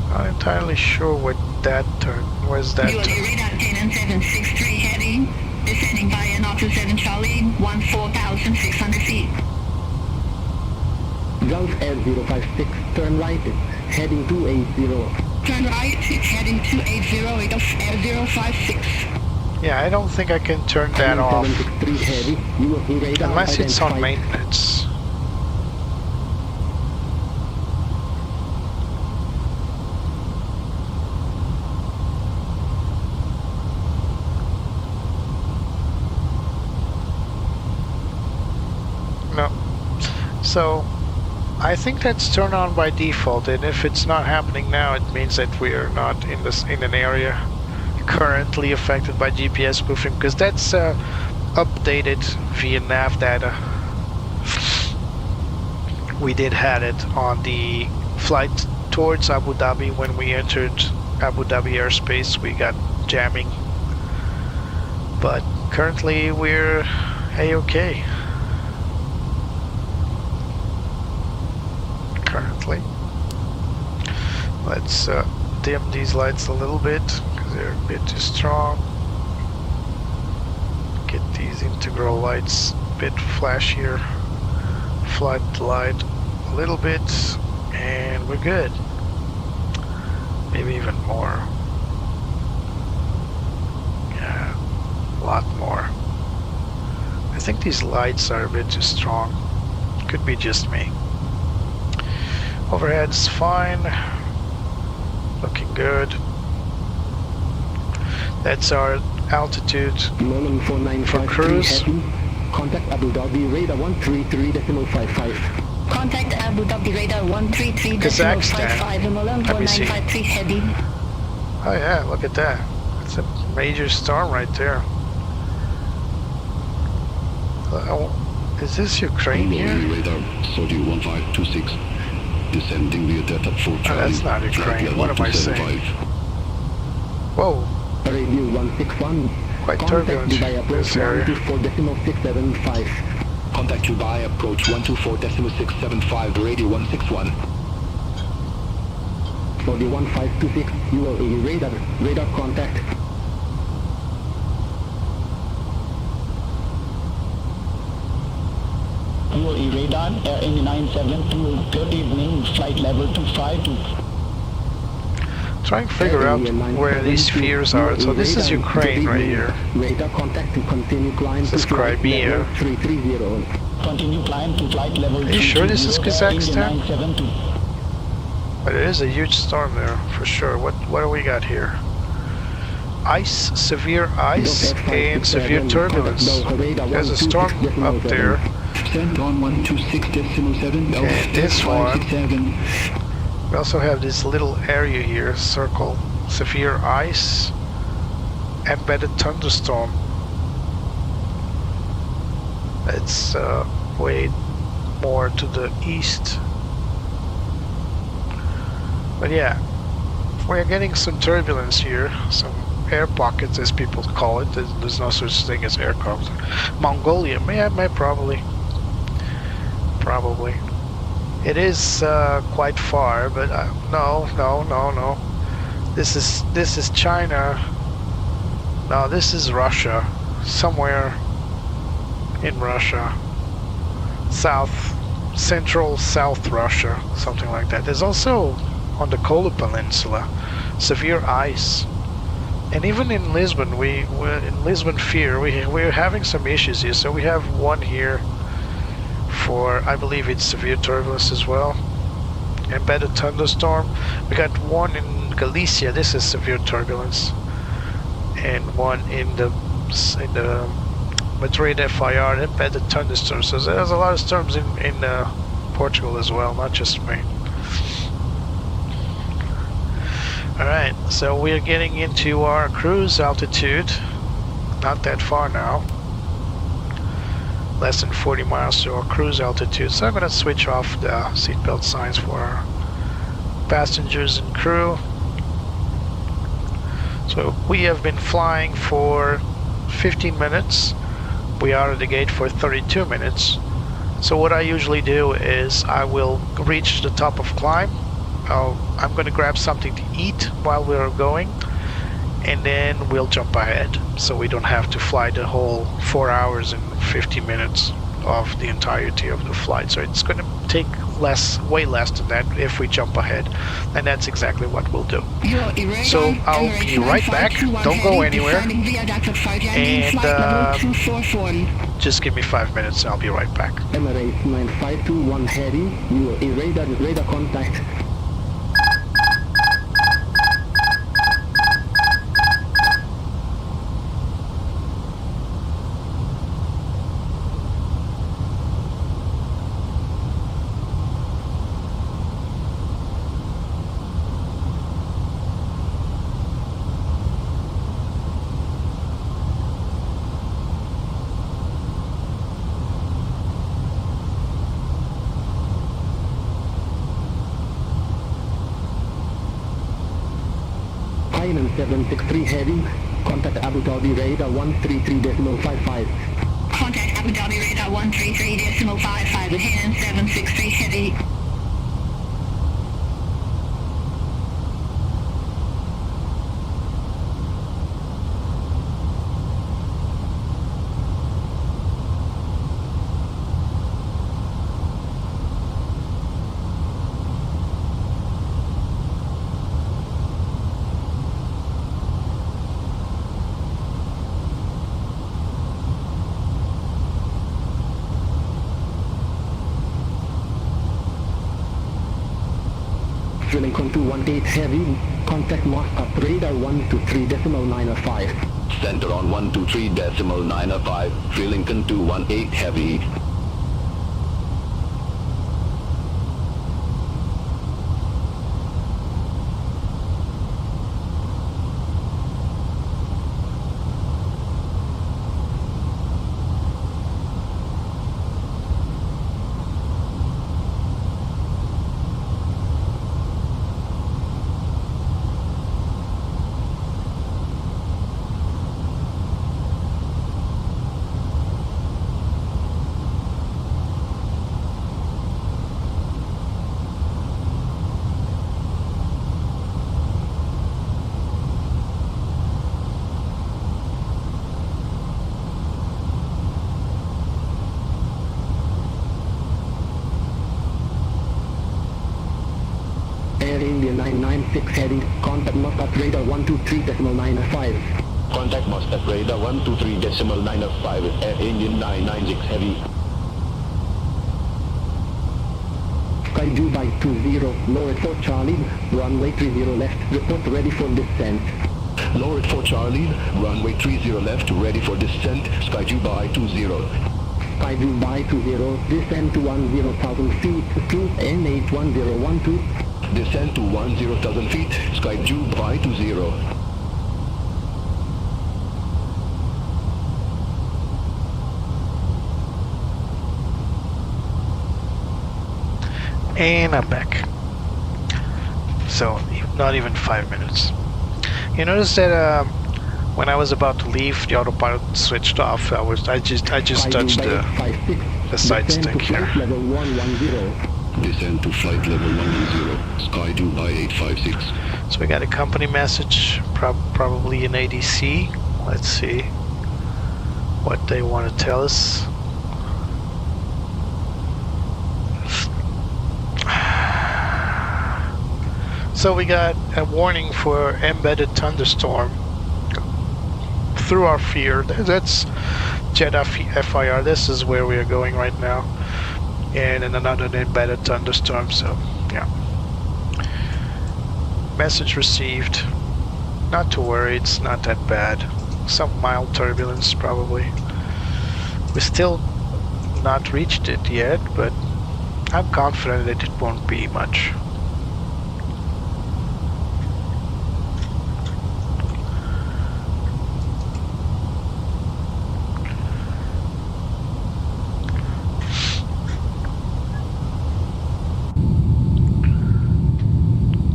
C: Not entirely sure what that turn. Where's that?
F: UAE radar 10 and 763 heading. Descending by an Octa 7 Charlie, 14,600 feet.
J: Gulf Air 056, turn right, heading 280.
F: Turn right, heading 280, it of Air 056.
C: Yeah, I don't think I can turn that off.
J: 763 heavy, UAE radar
C: Unless it's on
J: identified.
C: maintenance. No. So I think that's turned on by default, and if it's not happening now, it means that we are not in an area currently affected by GPS spoofing, because that's updated via nav data. We did had it on the flight towards Abu Dhabi. When we entered Abu Dhabi airspace, we got jamming. But currently we're A-okay. Currently. Let's dim these lights a little bit because they're a bit too strong. Get these integral lights a bit flashier. Flood the light a little bit and we're good. Maybe even more. Yeah, a lot more. I think these lights are a bit too strong. Could be just me. Overhead's fine. Looking good. That's our altitude for cruise.
J: Contact Abu Dhabi radar 133.55.
F: Contact Abu Dhabi radar 133.55.
C: Let me see.
F: 1953 heading.
C: Oh yeah, look at that. It's a major storm right there. Is this Ukraine here?
D: Radar 401526. Descending via Delta 4 Charlie.
C: Oh, that's not Ukraine. What am I saying? Whoa.
J: Radio 161.
C: Quite
J: Contact
C: turbulent
J: Dubai approach
C: this area.
J: 124.675.
D: Contact Dubai approach 124.675, radio 161.
J: 41526 UAE radar contact.
K: UAE radar, Air 972, good evening, flight level 252.
C: Trying to figure out where these spheres are. So this is Ukraine right here.
J: Radar contact to continue climb
C: This is
J: to flight
C: Crimea.
J: level 330.
K: Continue climb to flight level
C: Are you sure this is
K: 330,
C: Kazakhstan?
K: 972.
C: But it is a huge storm there, for sure. What do we got here? Ice, severe ice, and severe turbulence. There's a storm up there.
K: Send on 126.7.
C: And this one. We also have this little area here, circle. Severe ice, embedded thunderstorm. It's way more to the east. But yeah, we're getting some turbulence here, some air pockets as people call it. There's no such thing as aircraft. Mongolia, probably. It is quite far, but no. This is China. No, this is Russia. Somewhere in Russia. Central South Russia, something like that. There's also on the Kola Peninsula severe ice. And even in Lisbon, we're in Lisbon Fear, we're having some issues here. So we have one here for, I believe it's severe turbulence as well. Embedded thunderstorm. We got one in Galicia, this is severe turbulence. And one in the Madrid FIR, embedded thunderstorm. So there's a lot of storms in Portugal as well, not just Spain. Alright, so we're getting into our cruise altitude. Not that far now. Less than 40 miles to our cruise altitude. So I'm going to switch off the seatbelt signs for our passengers and crew. So we have been flying for 15 minutes. We are at the gate for 32 minutes. So what I usually do is I will reach the top of climb. I'm going to grab something to eat while we're going, and then we'll jump ahead, so we don't have to fly the whole 4 hours and 50 minutes of the entirety of the flight. So it's going to take way less than that if we jump ahead, and that's exactly what we'll do. So I'll be right back. Don't go anywhere, and just give me 5 minutes and I'll be right back.
J: Emirates 9521 heading, UAE radar contact. 763 heavy. Contact Abu Dhabi radar 133.55.
F: Contact Abu Dhabi radar 133.55 hand 763 heavy.
J: Drilling con 218 heavy. Contact Moscow radar 123.905.
D: Center on 123.905, Freelincoln 218 heavy.
J: Air India 996 heavy. Contact Moscow radar 123.905.
D: Contact Moscow radar 123.905, Air Indian 996 heavy.
J: Sky Dubai 20, lower for Charlie, runway 30 left, report ready for descent.
D: Lower it for Charlie, runway 30 left, ready for descent, Sky Dubai 20.
J: Sky Dubai 20, descend to 10,000 feet, to NH1012.
D: Descend to 10,000 feet, Sky Dubai 20.
C: And I'm back. So, not even 5 minutes. You notice that when I was about to leave, the autopilot switched off. I just touched the side stick here.
J: Level 110.
D: Descend to flight level 110, Sky Dubai 856.
C: So we got a company message, probably an ADC. Let's see what they want to tell us. So we got a warning for embedded thunderstorm through our fear. That's Jeddah FIR. This is where we are going right now. And in another embedded thunderstorm, so yeah. Message received. Not to worry, it's not that bad. Some mild turbulence probably. We still not reached it yet, but I'm confident that it won't be much.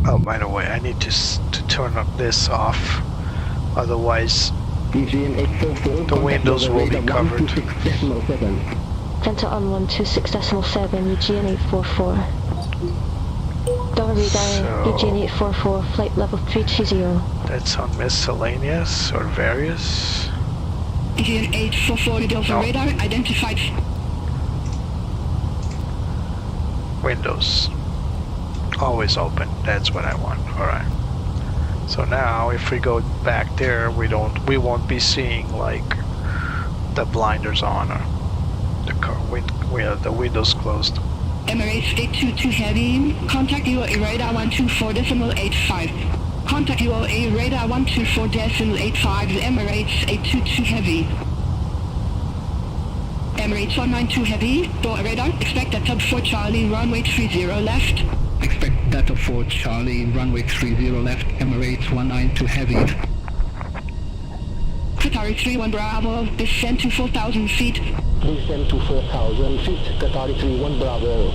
C: Oh, by the way, I need to turn this off, otherwise the windows will be covered.
G: Center on 126.7, Aegian 844. Door radar, Aegian 844, flight level 320.
C: That's on miscellaneous or various.
F: Aegian 844, Delta radar identified.
C: Windows. Always open, that's what I want. Alright. So now if we go back there, we won't be seeing like the blinders on or the windows closed.
F: Emirates 822 heavy, contact UAE radar 124.85. Contact UAE radar 124.85, Emirates 822 heavy. Emirates 192 heavy, door radar, expect a tub 4 Charlie, runway 30 left.
K: Expect Delta 4 Charlie, runway 30 left, Emirates 192 heavy.
F: Qatari 31 Bravo, descend to 4,000 feet.
J: Descend to 4,000 feet, Qatari 31 Bravo.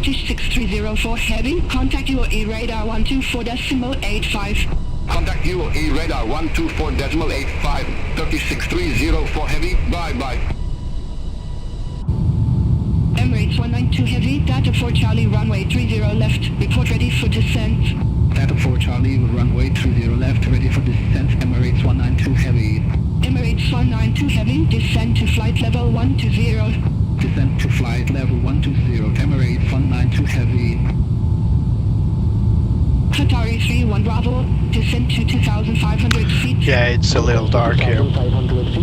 F: British 6304 Heavy, contact UAE radar 124.85.
D: Contact UAE radar 124.85, 36304 Heavy, bye-bye.
F: Emirates 192 Heavy, data for Charlie runway 30 left, report ready for descent.
J: Data 4 Charlie, runway 30 left, ready for descent, Emirates 192 Heavy.
F: Emirates 192 Heavy, descend to flight level 120.
J: Descent to flight level 120, Emirates 192 Heavy.
F: Qatari 31 Bravo, descend to 2,500 feet.
C: Yeah, it's a little dark here.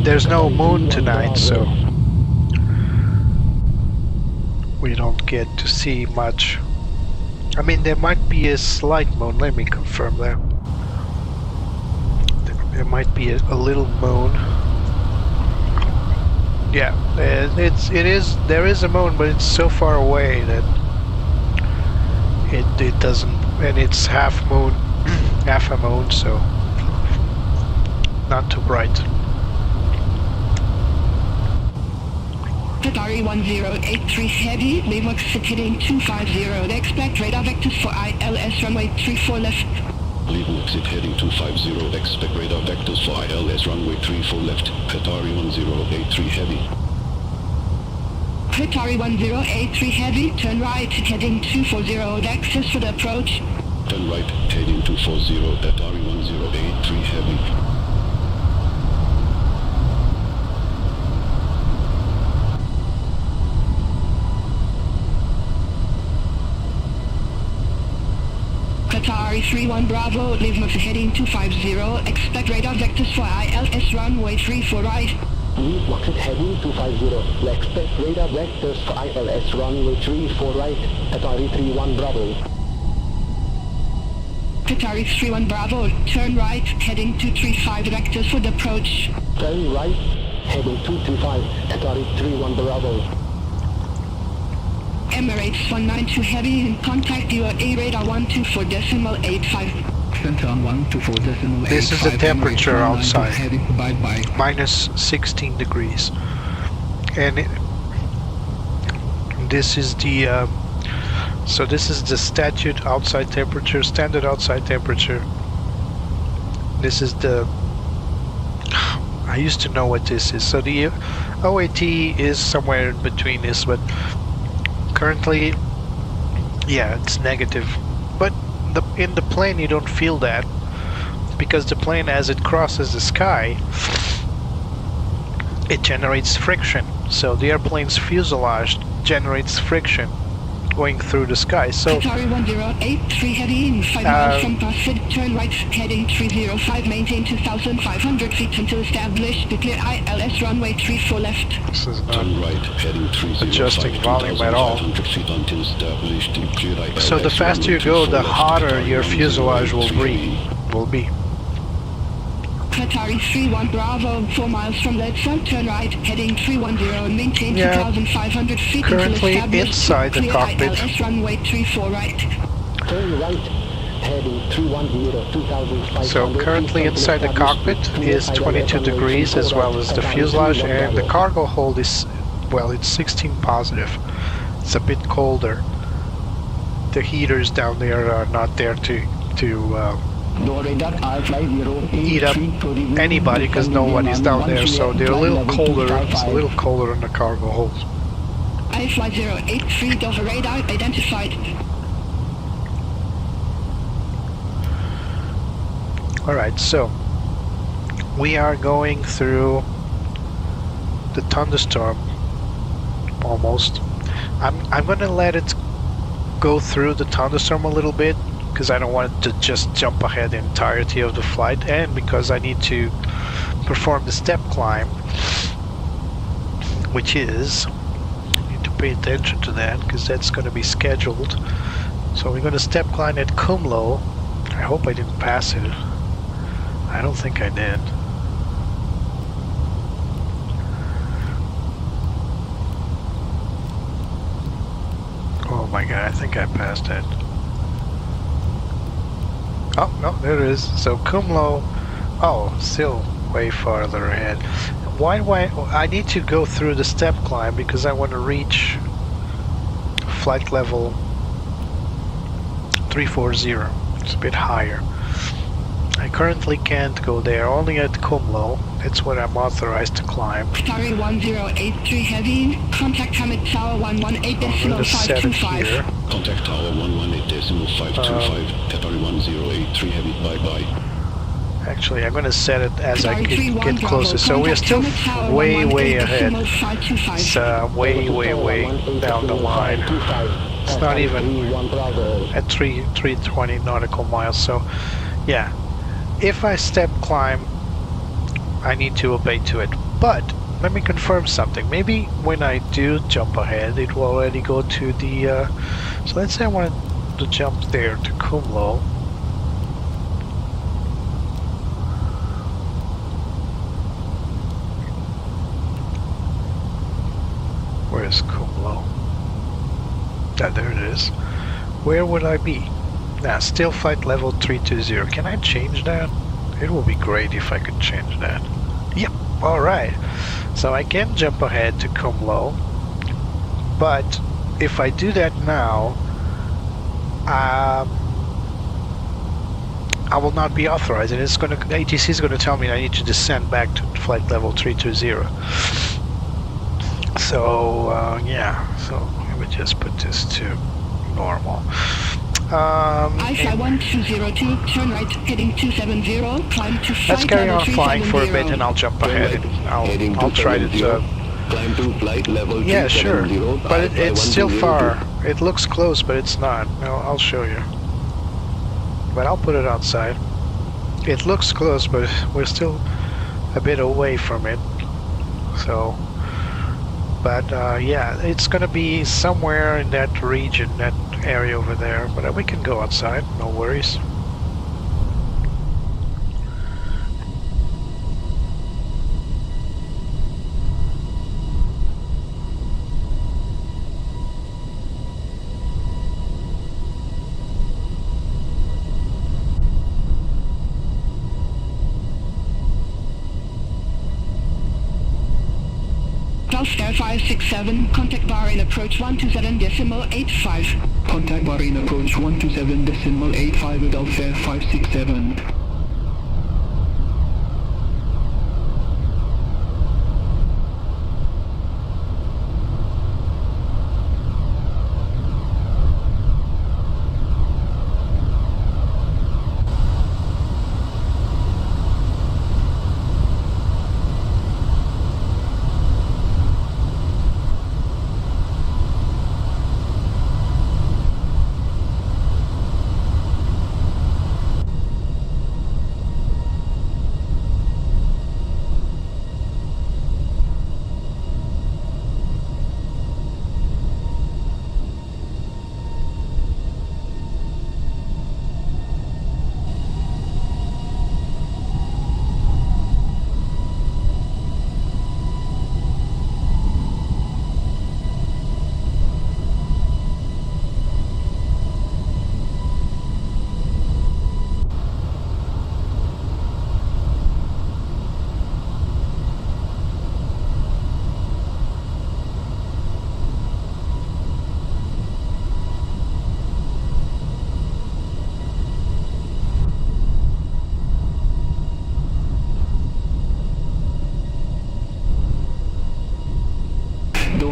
C: There's no moon tonight, so we don't get to see much. I mean, there might be a slight moon. Let me confirm that. There might be a little moon. Yeah, there is a moon, but it's so far away that it doesn't, and it's half moon, half a moon, so not too bright.
F: Qatari 1083 Heavy, Labor heading 250. Expect radar vectors for ILS runway 34 left.
L: Legal exit heading 250, expect radar vectors for ILS runway 34 left, Qatari 1083 Heavy.
F: Qatari 1083 Heavy, turn right, heading 240, access for the approach.
L: Turn right, heading 240, Qatari 1083 Heavy.
F: Qatari 31 Bravo, leave heading 250, expect radar vectors for ILS runway 34 right.
J: Leave Waxit heading 250, expect radar vectors for ILS runway 34 right, Qatari 31 Bravo.
F: Qatari 31 Bravo, turn right, heading 235, vectors for the approach.
J: Turn right, heading 235, Qatari 31 Bravo.
F: Emirates 192 Heavy, contact UAE radar 124.85.
J: Center on 124.85.
C: This is the temperature outside.
J: Heavy, bye-bye.
C: Minus 16 degrees. And this is the so this is the statute outside temperature, standard outside temperature. This is the, I used to know what this is. So the OAT is somewhere in between this, but currently, yeah, it's negative. But in the plane you don't feel that, because the plane, as it crosses the sky, it generates friction. So the airplane's fuselage generates friction going through the sky. So
F: Qatari 1083 heading 5 miles from Pasig, turn right heading 305, maintain 2,500 feet until established, declare ILS runway 34 left.
C: This is not
L: Turn right, heading 305,
C: adjusting volume at all.
L: 2,500 feet until established, declare ILS
C: So the faster you go, the hotter your fuselage will be.
F: Qatari 31 Bravo, 4 miles from Leadson, turn right, heading 310, maintain 2,500 feet until
C: Currently
F: established,
C: inside the
F: clear
C: cockpit.
F: ILS runway 34 right.
J: Turn right, heading 310, 2,500.
C: So currently inside the cockpit is 22 degrees, as well as the fuselage, and the cargo hold is, well, it's 16 positive. It's a bit colder. The heaters down there are not there to heat up anybody, because nobody's down there, so they're a little colder. It's a little colder in the cargo hold.
F: iFly 083, Dover radar identified.
C: Alright, so we are going through the thunderstorm almost. I'm gonna let it go through the thunderstorm a little bit, because I don't want to just jump ahead the entirety of the flight, and because I need to perform the step climb, which is, I need to pay attention to that, because that's going to be scheduled. So we're going to step climb at Kumlo. I hope I didn't pass it. I don't think I did. Oh my god, I think I passed it. Oh, no, there it is. So Kumlo, oh, still way farther ahead. Why, I need to go through the step climb, because I want to reach flight level 340. It's a bit higher. I currently can't go there, only at Kumlo. That's what I'm authorized to climb.
F: Starry 1083 heavy, contact Hamid Tower 118.525.
C: Here.
L: Contact Tower 118.525, Qatari 1083 heavy, bye-bye.
C: Actually, I'm going to set it as I get closer. So we're still way ahead. It's way down the line. It's not even at 320 nautical miles. So, yeah. If I step climb, I need to obey to it. But let me confirm something. Maybe when I do jump ahead, it will already go to the. So let's say I wanted to jump there to Kumlo. Where is Kumlo? There it is. Where would I be? Nah, still flight level 320. Can I change that? It would be great if I could change that. Yep, alright. So I can jump ahead to Kumlo. But if I do that now, I will not be authorized, and it's gonna ATC is gonna tell me I need to descend back to flight level 320. So yeah, so let me just put this to normal.
F: Alpha 1202, turn right, heading 270, climb to flight
C: let's carry
F: level
C: on flying for a
F: 370.
C: bit, and I'll jump ahead and I'll try to.
D: Climb to flight level
C: Yeah, sure,
D: 270,
C: but it's still
D: 102.
C: far. It looks close, but it's not. No, I'll show you. But I'll put it outside. It looks close, but we're still a bit away from it. So. But yeah, it's gonna be somewhere in that region, that area over there. But we can go outside, no worries.
F: Air 567, contact Bahrain approach 127.85.
K: Contact Bahrain approach 127.85 with Gulf Air 567.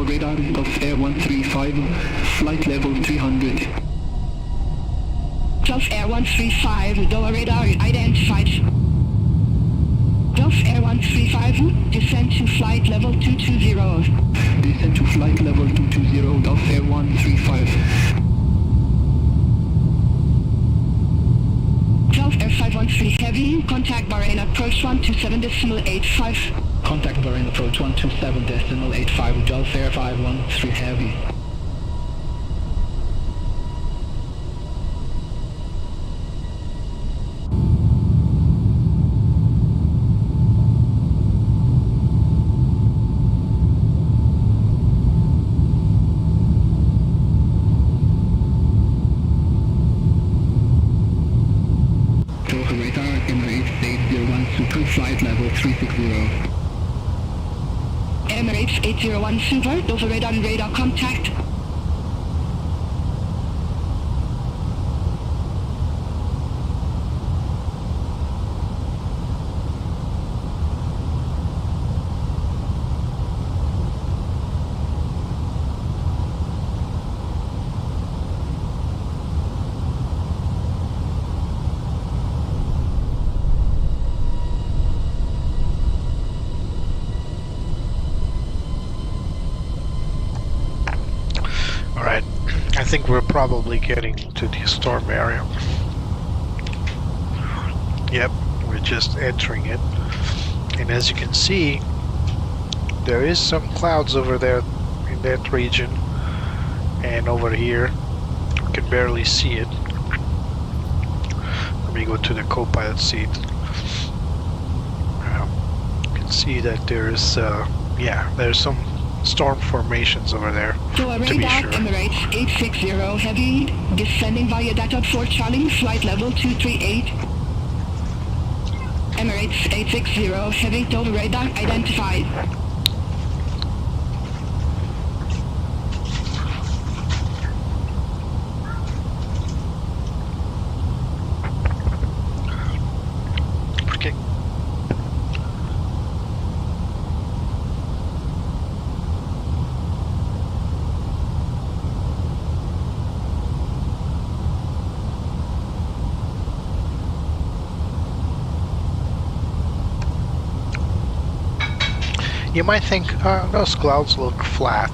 K: Radar Gulf Air 135, flight level 300.
F: Gulf Air 135, Doha radar identified. Gulf Air 135, descend to flight level 220.
K: Descend to flight level 220, Gulf Air 135.
F: Gulf Air 513 heavy, contact Bahrain approach 127.85.
K: Contact Bahrain approach 127.85, Gulf Air 513 heavy. Radar Emirates 801 Super, flight level 360.
F: Emirates 801 Super, Doha radar and radar contact.
C: think we're probably getting to the storm area. Yep, we're just entering it. And as you can see, there is some clouds over there in that region. And over here, you can barely see it. Let me go to the co-pilot seat. You can see that there's, yeah, there's some storm formations over there,
F: To a
C: to be
F: radar
C: sure.
F: Emirates 860 heavy, descending via data for Charlie, flight level 238. Emirates 860 heavy, total radar identified.
C: Okay. You might think those clouds look flat.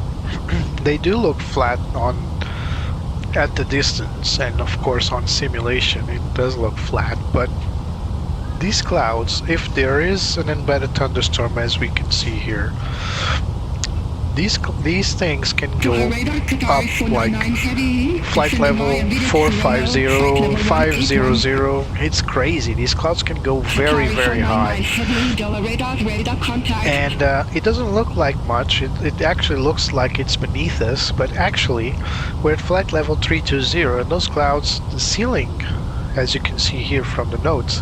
C: They do look flat on at the distance, and of course on simulation it does look flat, but these clouds, if there is an embedded thunderstorm as we can see here, these things can go up like flight level 450, 500. It's crazy. These clouds can go very, very high. And it doesn't look like much. It actually looks like it's beneath us, but actually we're at flight level 320, and those clouds, the ceiling, as you can see here from the notes,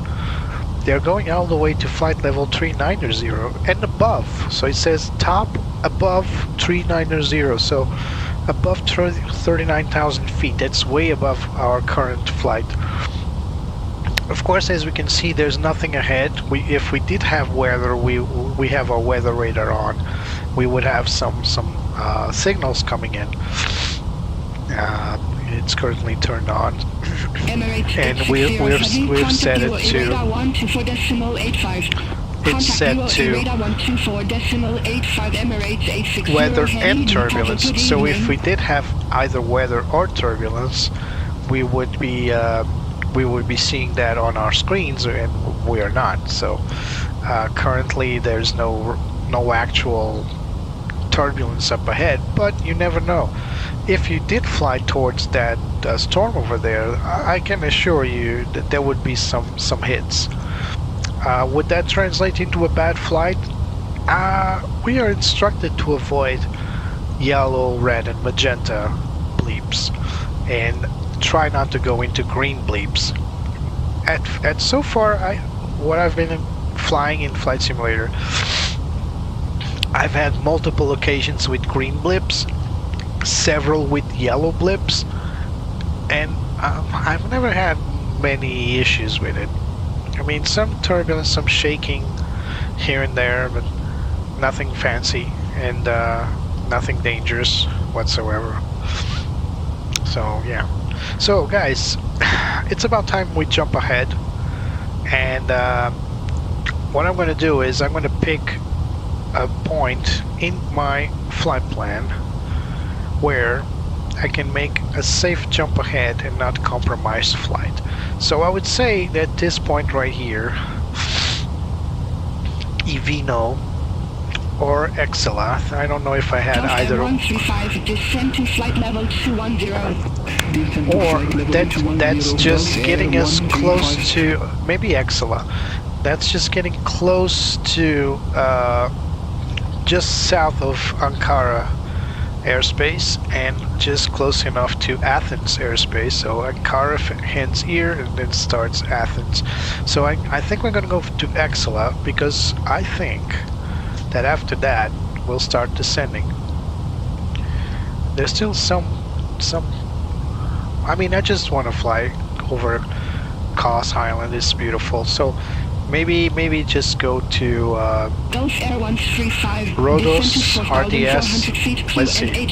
C: they're going all the way to flight level 390 and above. So it says top above 390, so above 39,000 feet. That's way above our current flight. Of course, as we can see, there's nothing ahead. If we did have weather, we have our weather radar on. We would have some signals coming in. It's currently turned on, and we've set it to. It's set to weather and turbulence. So if we did have either weather or turbulence, we would be seeing that on our screens, and we are not. So currently, there's no actual turbulence up ahead, but you never know. If you did fly towards that storm over there, I can assure you that there would be some hits. Would that translate into a bad flight? We are instructed to avoid yellow, red, and magenta bleeps, and try not to go into green bleeps. At so far, what I've been flying in Flight Simulator, I've had multiple occasions with green blips, several with yellow blips, and I've never had many issues with it. I mean, some turbulence, some shaking here and there, but nothing fancy and nothing dangerous whatsoever. So yeah. So guys, it's about time we jump ahead, and what I'm going to do is I'm going to pick a point in my flight plan where I can make a safe jump ahead and not compromise flight. So I would say that this point right here, Evino or Exela, I don't know if I had either, or that's just getting us close to, maybe Exela, that's just getting close to just south of Ankara airspace, and just close enough to Athens airspace. So Ankara ends here and then starts Athens. So I think we're going to go to Exela, because I think that after that we'll start descending. There's still some I mean, I just want to fly over Kos Island. It's beautiful. So Maybe just go to
F: Gulf Air 135.
C: Rodos RDS. Let's see.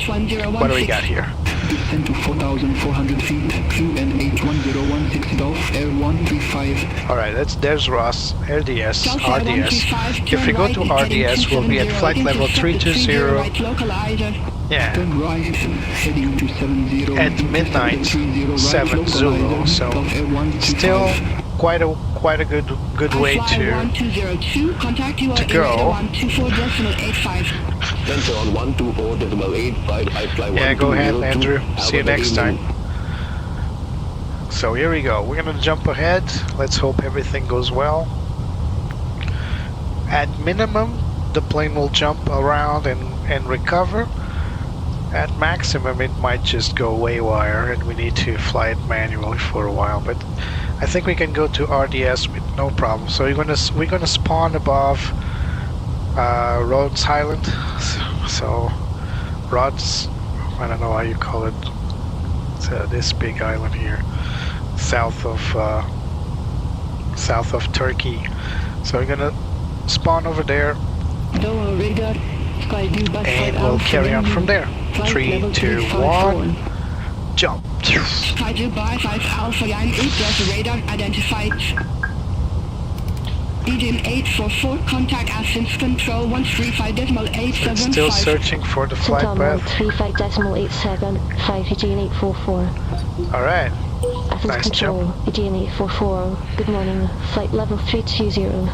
C: What do we got here?
K: Descend to 4,400 feet. QNH1016 Gulf Air 135.
C: Alright, there's Ross, RDS. If we go to RDS, we'll be at flight level 320. Yeah.
K: Turn right, heading to 70.
C: At midnight, 7 Zulu. So still quite a good way to go.
L: Center on 124.85. I fly 120.
C: Yeah, go ahead, Andrew. See you next time. So here we go. We're gonna jump ahead. Let's hope everything goes well. At minimum, the plane will jump around and recover. At maximum, it might just go waywire and we need to fly it manually for a while. But I think we can go to RDS with no problem. So we're gonna spawn above Rhodes Island. So Rhodes, I don't know how you call it. It's this big island here, south of Turkey. So we're gonna spawn over there, and we'll carry on from there. 3, 2, 1, jump.
F: Dubai 5 Alpha Yankee, there's a radar identified. Aegian 844, contact Athens control 135.875.
C: It's still searching for the flight path.
G: 35.875 Aegian 844.
C: Alright,
G: Athens
C: nice
G: control,
C: jump.
G: Aegian 844. Good morning, flight level 320.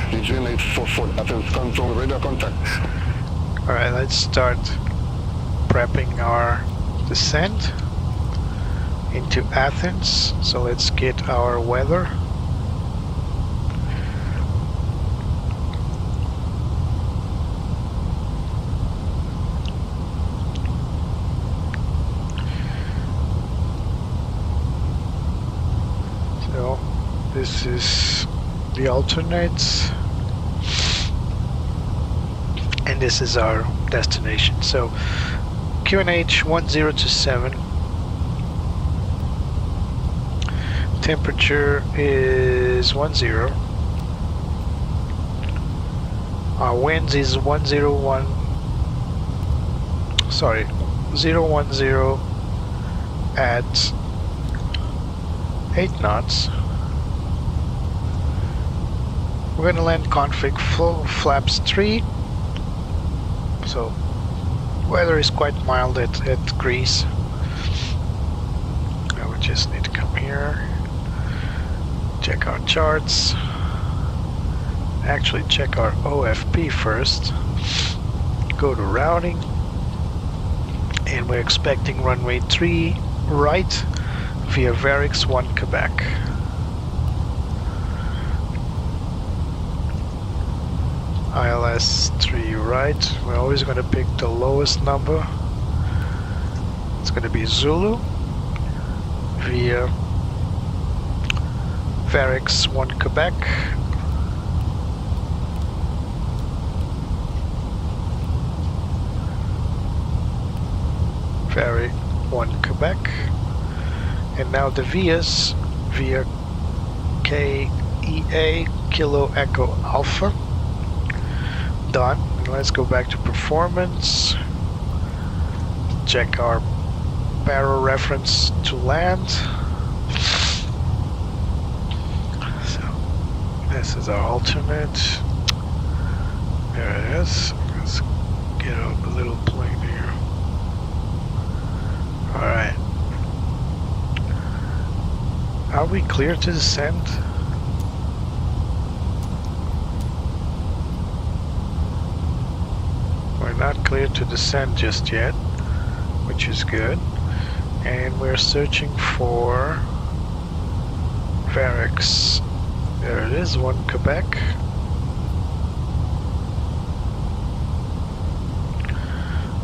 L: Aegian 844, Athens control, radar contact.
C: Alright, let's start prepping our descent into Athens. So let's get our weather. So this is the alternates, and this is our destination. So QNH 1027. Temperature is 10. Our winds is 010 at 8 knots. We're gonna land config flaps 3. So weather is quite mild at Greece. Now we just need to come here, check our charts, actually check our OFP first, go to routing, and we're expecting runway 3 right via Varix 1 Quebec. ILS 3 right. We're always going to pick the lowest number. It's going to be Zulu via Varix 1 Quebec. Varix 1 Quebec. And now the vias via KEA Kilo Echo Alpha. Done. And let's go back to performance. Check our barrel reference to land. So this is our alternate. There it is. Let's get out the little plane here. Alright. Are we clear to descend? We're not clear to descend just yet, which is good. And we're searching for Varix. There it is, 1 Quebec.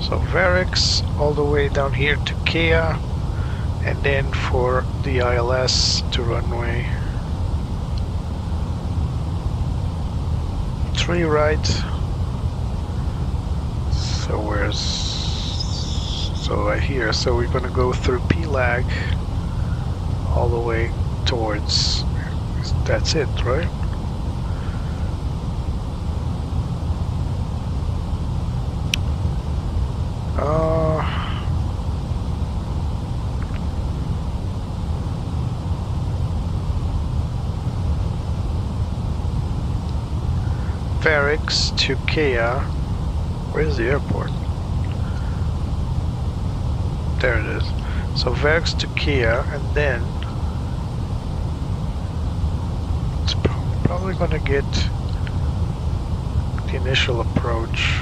C: So Varix all the way down here to Kea, and then for the ILS to runway 3 right. So right here. So we're gonna go through PLAG all the way towards, that's it, right? Ferrix to Kia. Where's the airport? There it is. So Ferrix to Kia, and then it's probably gonna get the initial approach.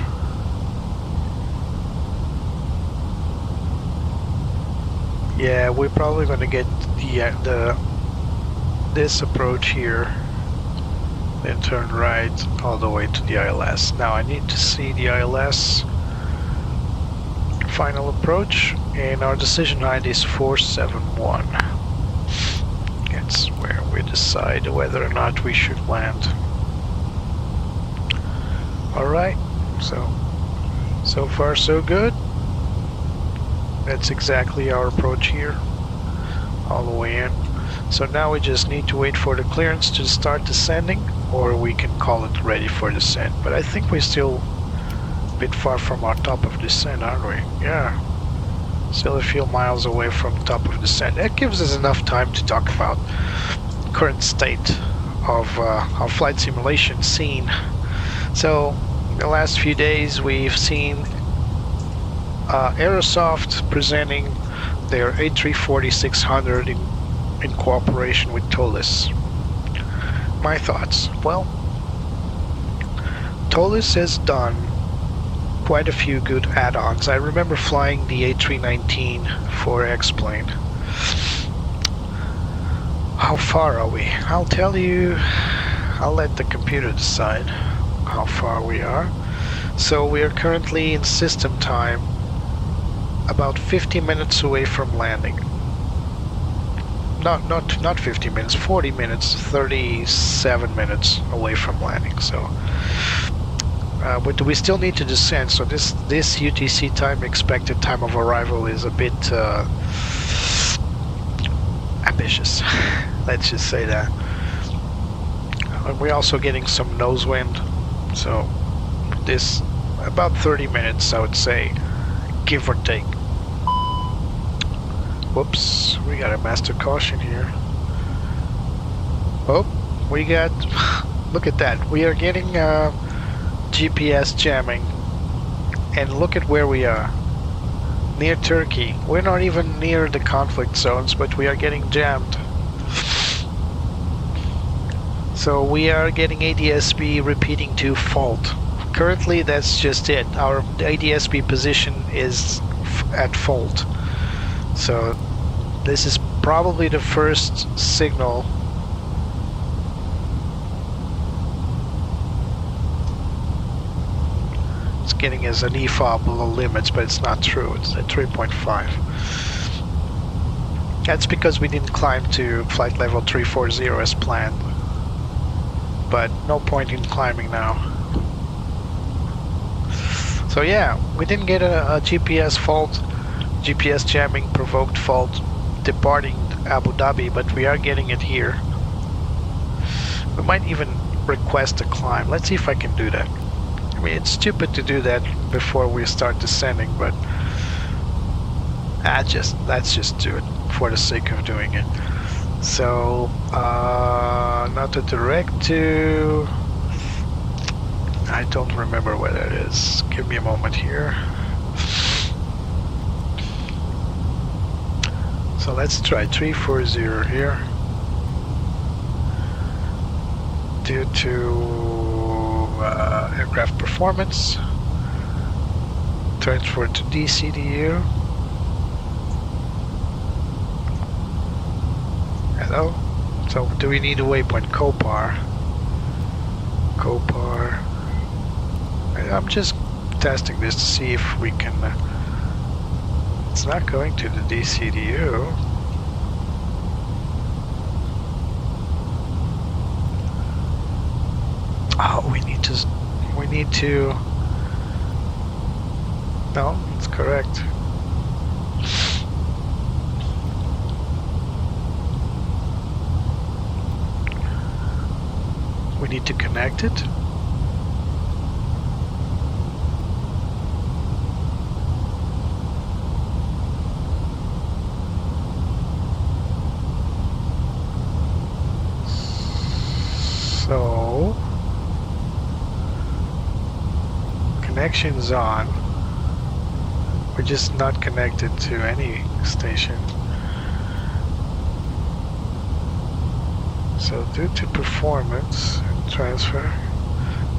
C: Yeah, we're probably gonna get this approach here, then turn right all the way to the ILS. Now I need to see the ILS final approach, and our decision height is 471. That's where we decide whether or not we should land. Alright, so far so good. That's exactly our approach here, all the way in. So now we just need to wait for the clearance to start descending, or we can call it ready for descent. But I think we're still a bit far from our top of descent, aren't we? Yeah, still a few miles away from top of descent. That gives us enough time to talk about current state of our flight simulation scene. So the last few days we've seen Aerosoft presenting their A340-600 in cooperation with Tolis. My thoughts? Well, Tolis has done quite a few good add-ons. I remember flying the A319 for X-Plane. How far are we? I'll tell you, I'll let the computer decide how far we are. So we are currently in system time about 50 minutes away from landing. Not 50 minutes, 40 minutes, 37 minutes away from landing. So but we still need to descend, so this UTC time, expected time of arrival, is a bit ambitious. Let's just say that. We're also getting some nose wind, so this about 30 minutes, I would say, give or take. Whoops, we got a master caution here. Oh, we got, look at that, we are getting GPS jamming, and look at where we are, near Turkey. We're not even near the conflict zones, but we are getting jammed. So we are getting ADSB repeating to fault. Currently that's just it, our ADSB position is at fault. So this is probably the first signal it's getting as an EFOB below limits, but it's not true. It's at 3.5. That's because we didn't climb to flight level 340 as planned, but no point in climbing now. So yeah, we didn't get a GPS fault. GPS jamming provoked fault departing Abu Dhabi, but we are getting it here. We might even request a climb. Let's see if I can do that. I mean, it's stupid to do that before we start descending, but let's just do it for the sake of doing it. So not a direct to, I don't remember where that is. Give me a moment here. So let's try 340 here. Due to aircraft performance, transfer to DCDU. Hello. So do we need a waypoint? Copar. I'm just testing this to see if we can. It's not going to the DCDU. Oh, we need to. No, it's correct. We need to connect it. So connection's on. We're just not connected to any station. So due to performance and transfer,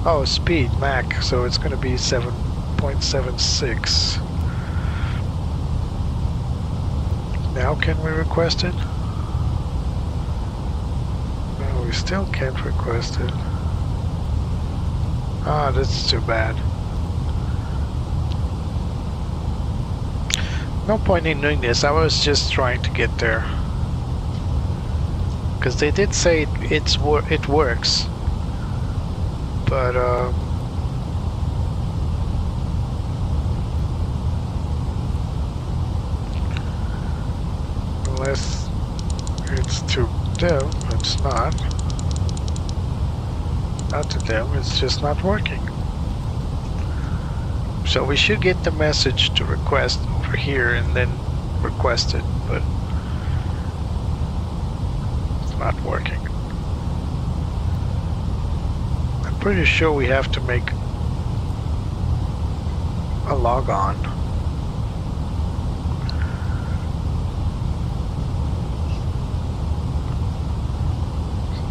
C: oh, speed Mach, so it's going to be 7.76. Now can we request it? No, we still can't request it. Ah, that's too bad. No point in doing this. I was just trying to get there. Because they did say it works, but unless it's to them, it's not. Not to them, it's just not working. So we should get the message to request over here and then request it, but not working. I'm pretty sure we have to make a log on.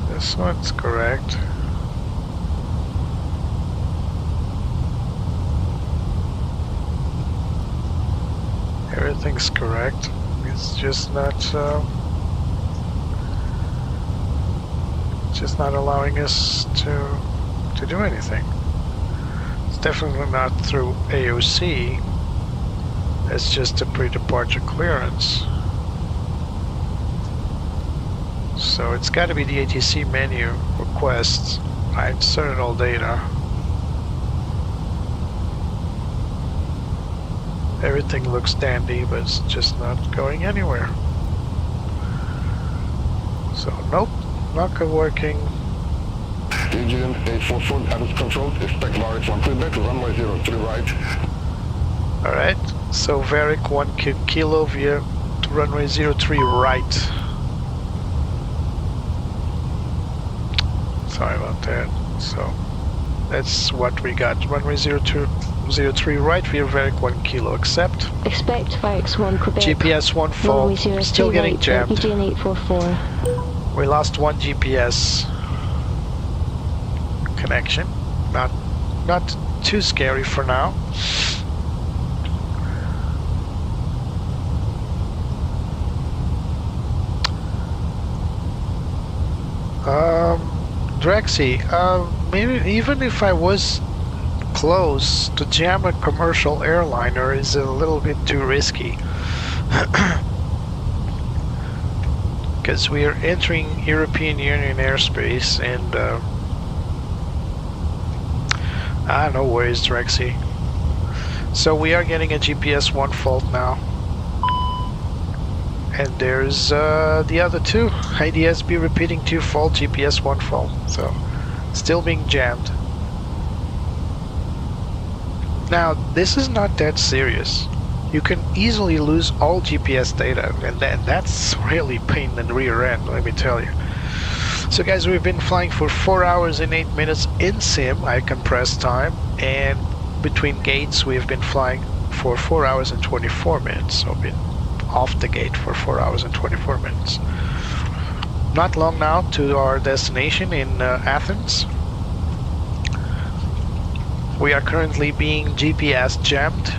C: This one's correct. Everything's correct. It's just not allowing us to do anything. It's definitely not through AOC. It's just a pre-departure clearance. So it's got to be the ATC menu requests. I inserted all data. Everything looks dandy, but it's just not going anywhere. So nope. Not working.
L: Aegian A321 Athens control, expect Varric 1 Quebec, runway 03 right.
C: Alright, so Varric 1 kilo via to runway 03 right. Sorry about that. So that's what we got. Runway 03 right via Varric 1 kilo, accept.
G: Expect Varric 1 Quebec.
C: GPS 1 full, still getting jammed.
G: Aegian 844.
C: We lost one GPS connection. Not too scary for now. Drexy, maybe even if I was close, to jam a commercial airliner is a little bit too risky. Because we are entering European Union airspace, and no worries, Drexy. So we are getting a GPS 1 fault now, and there's the other two. IDSB repeating 2 fault, GPS 1 fault. So still being jammed. Now this is not that serious. You can easily lose all GPS data, and that's really pain in the rear end, let me tell you. So guys, we've been flying for 4 hours and 8 minutes in sim, I compressed time, and between gates we've been flying for 4 hours and 24 minutes, so been off the gate for 4 hours and 24 minutes. Not long now to our destination in Athens. We are currently being GPS jammed.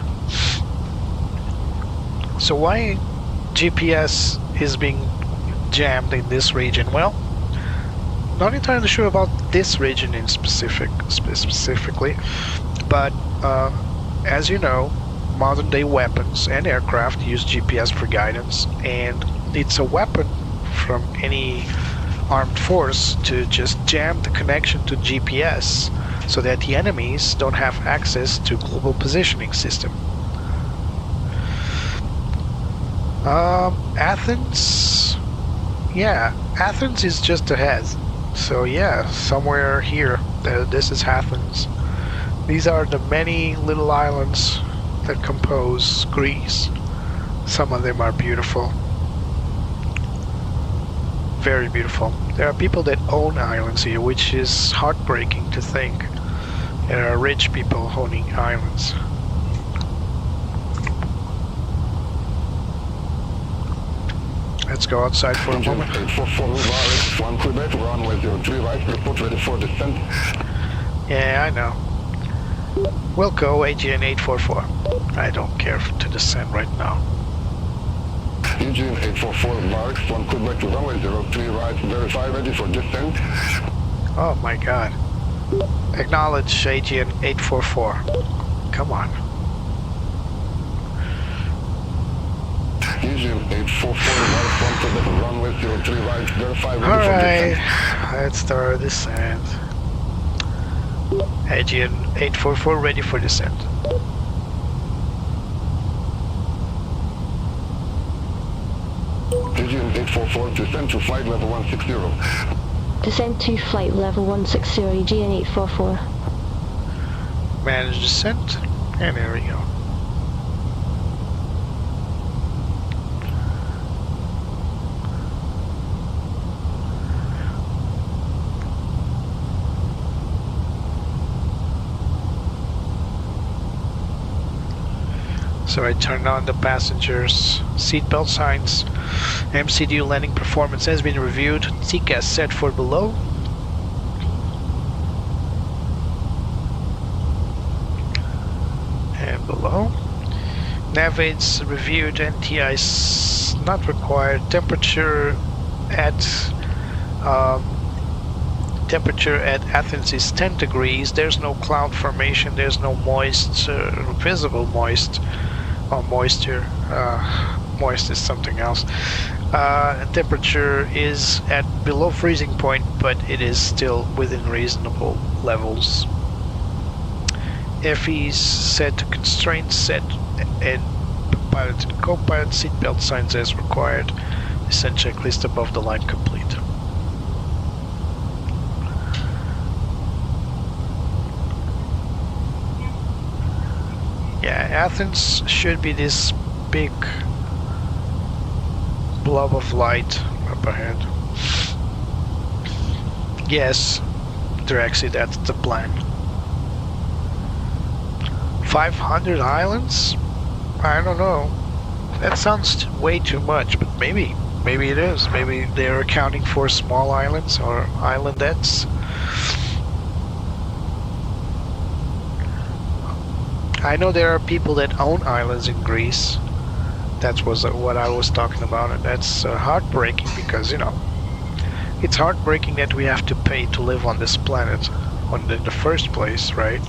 C: So why GPS is being jammed in this region? Well, not entirely sure about this region in specifically, but as you know, modern day weapons and aircraft use GPS for guidance, and it's a weapon from any armed force to just jam the connection to GPS so that the enemies don't have access to global positioning system. Athens, yeah, Athens is just ahead. So yeah, somewhere here, this is Athens. These are the many little islands that compose Greece. Some of them are beautiful. Very beautiful. There are people that own islands here, which is heartbreaking to think. There are rich people owning islands. Let's go outside for a moment.
L: 844 Uvaris, 1 Quebec, runway 03 right, report ready for descent.
C: Yeah, I know. We'll go Aegian 844. I don't care to descend right now.
L: Aegian 844 Uvaris, 1 Quebec, runway 03 right, verify ready for descent.
C: Oh my god. Acknowledge Aegian 844. Come on.
L: Aegian 844 Uvaris, 1 Quebec, runway 03 right, verify ready for
C: Alright,
L: descent.
C: let's start descent. Aegian 844 ready for descent.
L: Aegian 844, descend to flight level 160.
G: Descend to flight level 160, Aegian 844.
C: Manage descent, and there we go. So I turned on the passengers' seatbelt signs. MCD landing performance has been reviewed. TCAS set for below. And below. Navids reviewed. NTI's not required. Temperature at Athens is 10 degrees. There's no cloud formation. There's no moist, visible moist. Moisture. Moist is something else. Temperature is at below freezing point, but it is still within reasonable levels. FEs set to constraints set, and pilot and co-pilot seatbelt signs as required. Descent checklist above the line complete. Yeah, Athens should be this big blob of light up ahead. Yes, Drexy, that's the plan. 500 islands? I don't know. That sounds way too much, but maybe it is. Maybe they're accounting for small islands or islandettes. I know there are people that own islands in Greece. That was what I was talking about, and that's heartbreaking because, you know, it's heartbreaking that we have to pay to live on this planet in the first place, right?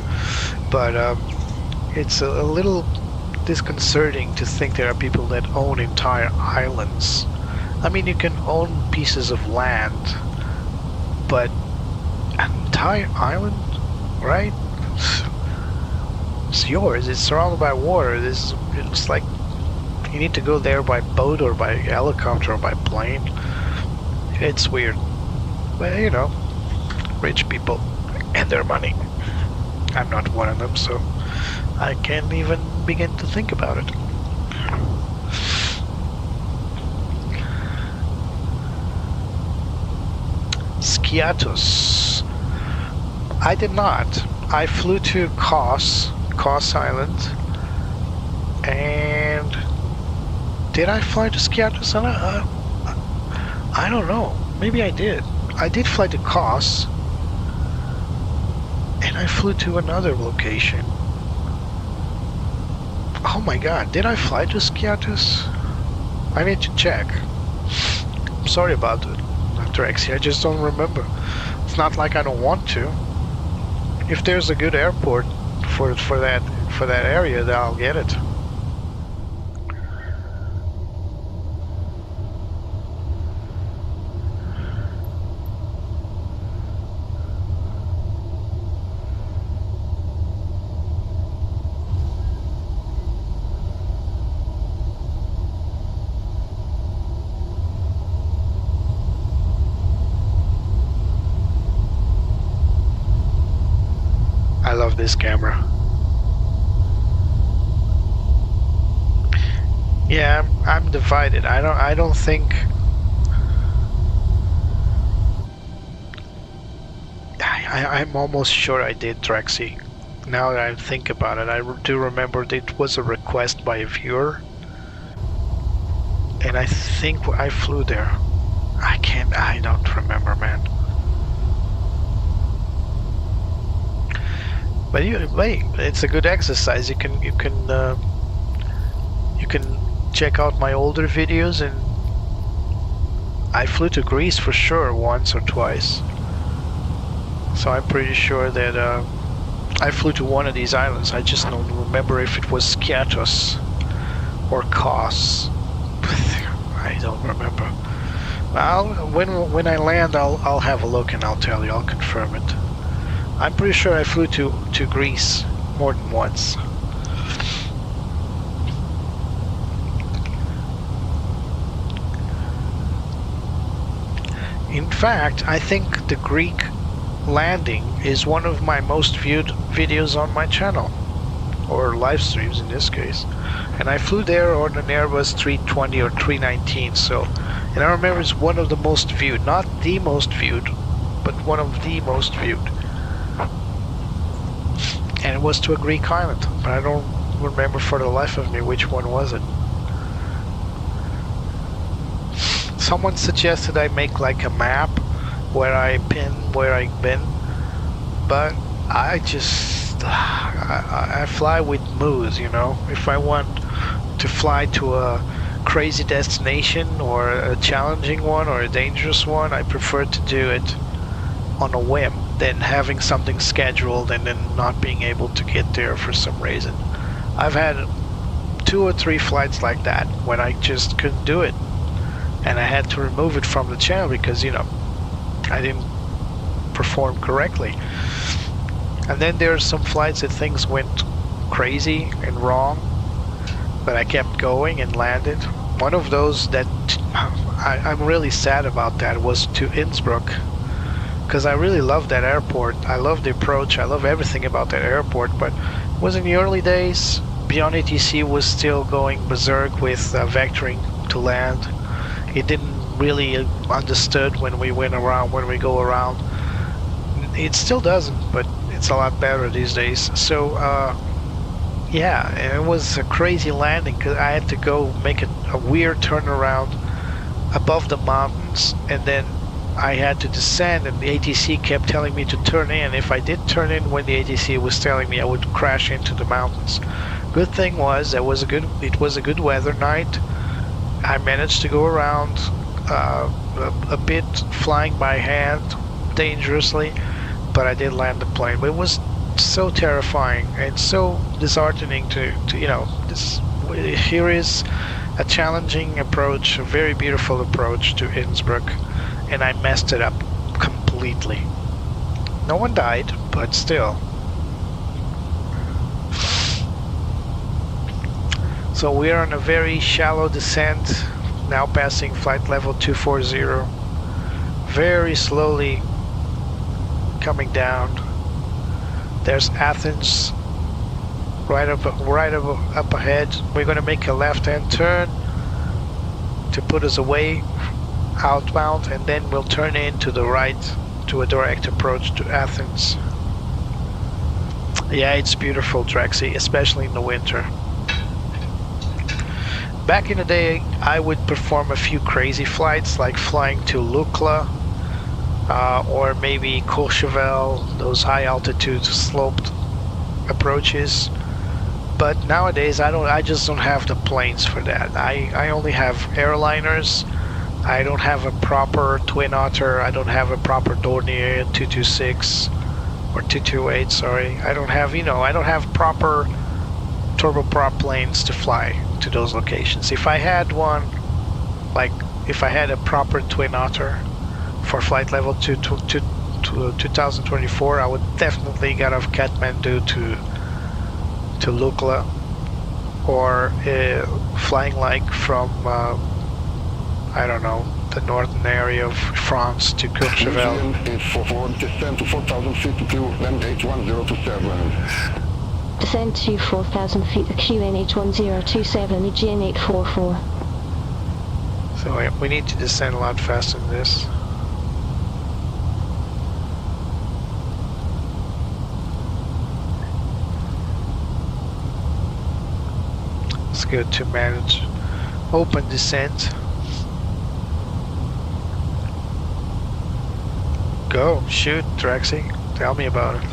C: But it's a little disconcerting to think there are people that own entire islands. I mean, you can own pieces of land, but an entire island, right? It's yours. It's surrounded by water. It's like you need to go there by boat or by helicopter or by plane. It's weird. But you know, rich people and their money. I'm not one of them, so I can't even begin to think about it. Skiathos. I did not. I flew to Kos Island, and did I fly to Skiathos? I don't know. Maybe I did. I did fly to Kos, and I flew to another location. Oh my god, did I fly to Skiathos? I need to check. I'm sorry about it, Drexy, I just don't remember. It's not like I don't want to. If there's a good airport for that area, then I'll get it. love this camera. Yeah, I'm divided. I don't think I'm almost sure I did Drexy. Now that I think about it, I do remember that it was a request by a viewer, and I think I flew there. I don't remember, man. But wait, it's a good exercise. You can check out my older videos, and I flew to Greece for sure once or twice. So I'm pretty sure that I flew to one of these islands. I just don't remember if it was Skiathos or Kos. I don't remember. When I land, I'll have a look and I'll tell you. I'll confirm it. I'm pretty sure I flew to Greece more than once. In fact, I think the Greek landing is one of my most viewed videos on my channel, or live streams in this case. And I flew there on an Airbus 320 or 319, so, and I remember it's one of the most viewed, not the most viewed, but one of the most viewed. And it was to a Greek island, but I don't remember for the life of me which one was it. Someone suggested I make like a map where I pin where I've been, but I just I fly with moves, you know. If I want to fly to a crazy destination or a challenging one or a dangerous one, I prefer to do it on a whim than having something scheduled and then not being able to get there for some reason. I've had 2 or 3 flights like that when I just couldn't do it, and I had to remove it from the channel because, you know, I didn't perform correctly. And then there are some flights that things went crazy and wrong, but I kept going and landed. One of those that I'm really sad about that was to Innsbruck, because I really love that airport. I love the approach. I love everything about that airport, but it was in the early days. Beyond ATC was still going berserk with vectoring to land. It didn't really understood when we go around. It still doesn't, but it's a lot better these days. So yeah, it was a crazy landing because I had to go make a weird turnaround above the mountains, and then I had to descend, and the ATC kept telling me to turn in. If I did turn in when the ATC was telling me, I would crash into the mountains. Good thing was it was a good weather night. I managed to go around a bit flying by hand dangerously, but I did land the plane. But it was so terrifying and so disheartening to you know, here is a challenging approach, a very beautiful approach to Innsbruck, and I messed it up completely. No one died, but still. So we are on a very shallow descent, now passing flight level 240, very slowly coming down. There's Athens right up ahead. We're going to make a left-hand turn to put us away outbound, and then we'll turn in to the right to a direct approach to Athens. Yeah, it's beautiful, Drexy, especially in the winter. Back in the day, I would perform a few crazy flights, like flying to Lukla, or maybe Courchevel, those high altitude sloped approaches. But nowadays, I just don't have the planes for that. I only have airliners. I don't have a proper Twin Otter. I don't have a proper Dornier 226 or 228. Sorry, I don't have proper turboprop planes to fly to those locations. If I had one, like if I had a proper Twin Otter for flight level 2024, I would definitely get off Kathmandu to Lukla, or flying like from I don't know, the northern area of France to Courchevel.
L: Aegian 844, descend to 4,000 feet to QNH1027.
G: Descend to 4,000 feet to QNH1027, Aegian 844.
C: So we need to descend a lot faster than this. It's good to manage open descent. Go, shoot, Drexy. Tell me about it.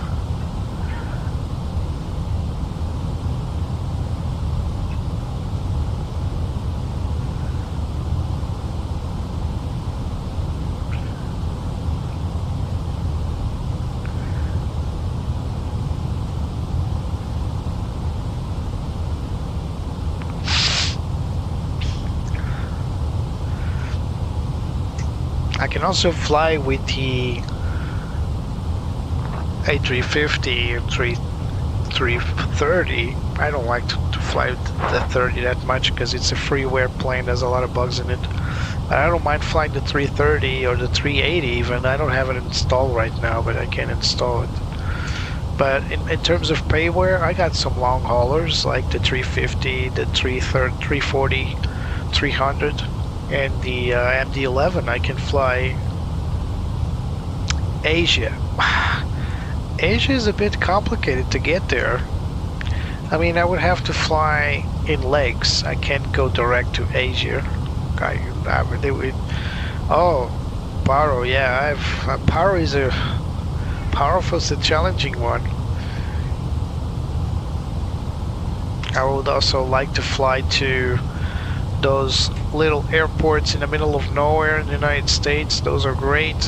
C: I can also fly with the A350 and 330. I don't like to fly with the 30 that much because it's a freeware plane. There's a lot of bugs in it. But I don't mind flying the 330 or the 380 even. I don't have it installed right now, but I can install it. But in terms of payware, I got some long haulers like the 350, the 340, 300. And the MD-11, I can fly Asia. Asia is a bit complicated to get there. I mean, I would have to fly in legs. I can't go direct to Asia. Oh, Paro, yeah. Paro is a powerful, it's a challenging one. I would also like to fly to those little airports in the middle of nowhere in the United States. Those are great.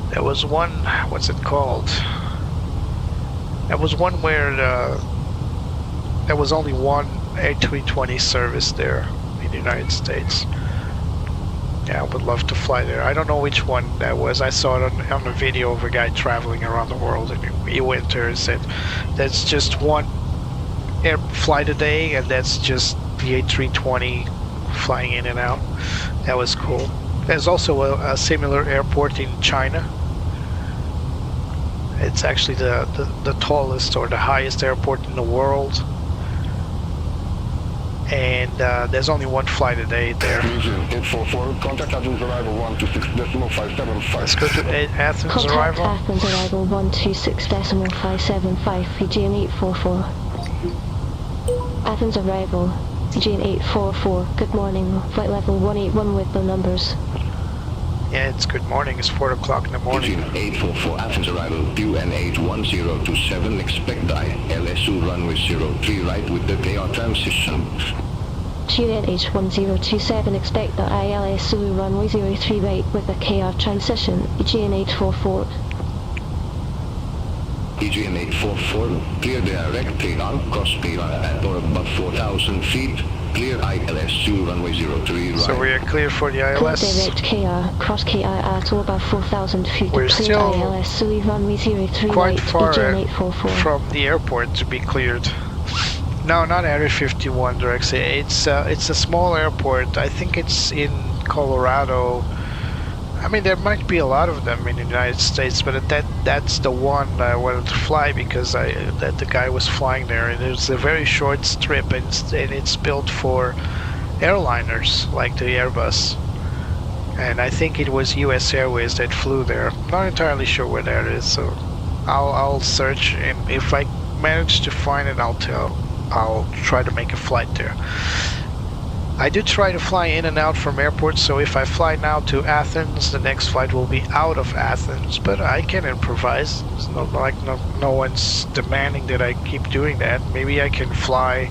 C: There was one, what's it called? There was one where there was only one A320 service there in the United States. Yeah, I would love to fly there. I don't know which one that was. I saw it on a video of a guy traveling around the world, and he went there and said that's just one air flight a day, and that's just the A320 flying in and out. That was cool. There's also a similar airport in China. It's actually the tallest or the highest airport in the world. And there's only one flight a day there.
L: Aegian 844, contact Athens arrival 126.575.
C: Let's go to Athens
G: Contact
C: arrival.
G: Athens arrival 126.575, Aegian 844. Athens arrival, Aegian 844, good morning, flight level 181 with the numbers.
C: Yeah, it's good morning, it's 4 o'clock in the morning.
L: Aegian 844, Athens arrival, QNH1027, expect ILSU runway 03 right with the KR transition.
G: QNH1027, expect the ILSU runway 03 right with the KR transition, Aegian 844.
L: Aegian 844, clear direct takeoff, cross KR at or above 4,000 feet, clear ILSU runway 03 right.
C: So we are clear for the
G: Clear
C: ILS.
G: direct KR, cross KR at or above 4,000 feet,
C: We're
G: clear
C: still
G: ILSU runway 03
C: quite
G: right,
C: far
G: Aegian 844.
C: from the airport to be cleared. No, not Area 51, Drexy. It's a small airport. I think it's in Colorado. I mean, there might be a lot of them in the United States, but that's the one I wanted to fly because that the guy was flying there, and it's a very short strip, and it's built for airliners like the Airbus. And I think it was US Airways that flew there. Not entirely sure where that is, so I'll search, and if I manage to find it, I'll try to make a flight there. I do try to fly in and out from airports, so if I fly now to Athens, the next flight will be out of Athens, but I can improvise. It's not like no one's demanding that I keep doing that. Maybe I can fly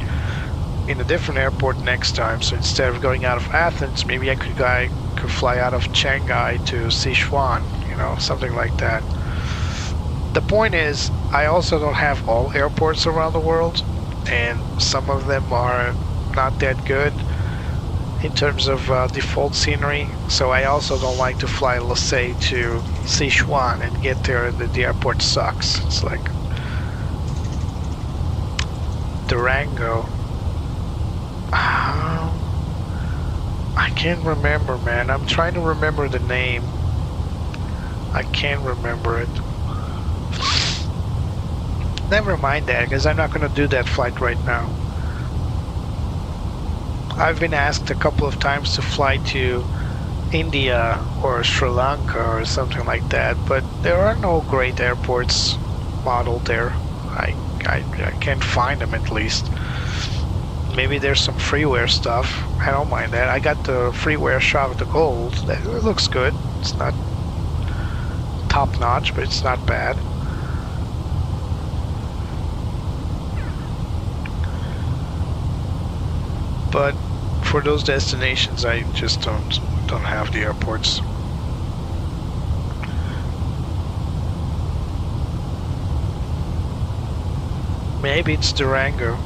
C: in a different airport next time, so instead of going out of Athens, maybe I could fly out of Shanghai to Sichuan, you know, something like that. The point is, I also don't have all airports around the world, and some of them are not that good in terms of default scenery, so I also don't like to fly, let's say, to Sichuan and get there and the airport sucks. It's like I can't remember, man. I'm trying to remember the name. I can't remember it. Never mind that, because I'm not going to do that flight right now. I've been asked a couple of times to fly to India or Sri Lanka or something like that, but there are no great airports modeled there. I can't find them, at least. Maybe there's some freeware stuff. I don't mind that. I got the freeware Charles de Gaulle. That looks good. It's not top notch, but it's not bad. But for those destinations, I just don't have the airports. Maybe it's Durango.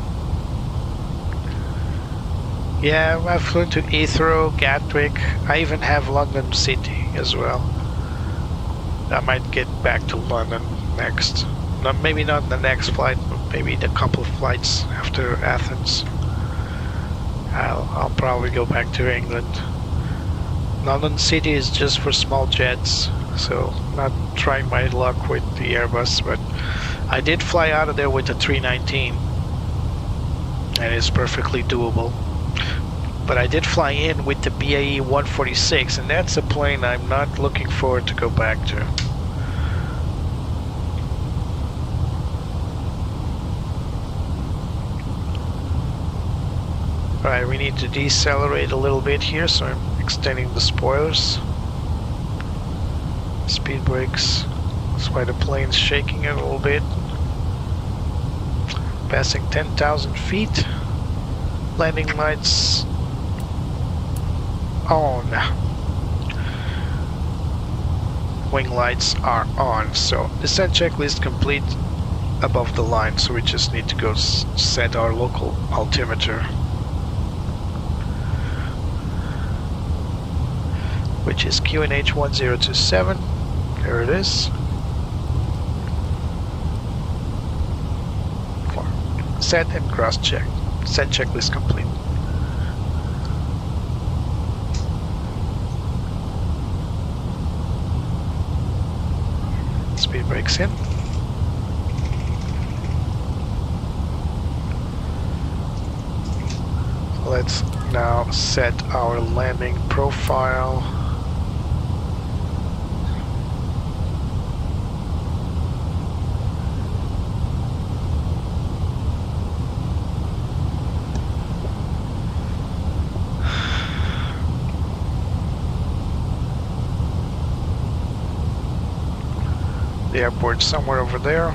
C: Yeah, I've flown to Heathrow, Gatwick. I even have London City as well. I might get back to London next. Maybe not the next flight, but maybe the couple of flights after Athens. I'll probably go back to England. London City is just for small jets, so not trying my luck with the Airbus, but I did fly out of there with the 319, and it's perfectly doable. But I did fly in with the BAE 146, and that's a plane I'm not looking forward to go back to. Alright, we need to decelerate a little bit here, so I'm extending the spoilers. Speed brakes. That's why the plane's shaking it a little bit. Passing 10,000 feet. Landing lights on. Wing lights are on. So descent checklist complete above the line. So we just need to go set our local altimeter, which is QNH 1027. There it is. Set and cross check. Set checklist complete. Speed brakes in. Let's now set our landing profile. The airport somewhere over there.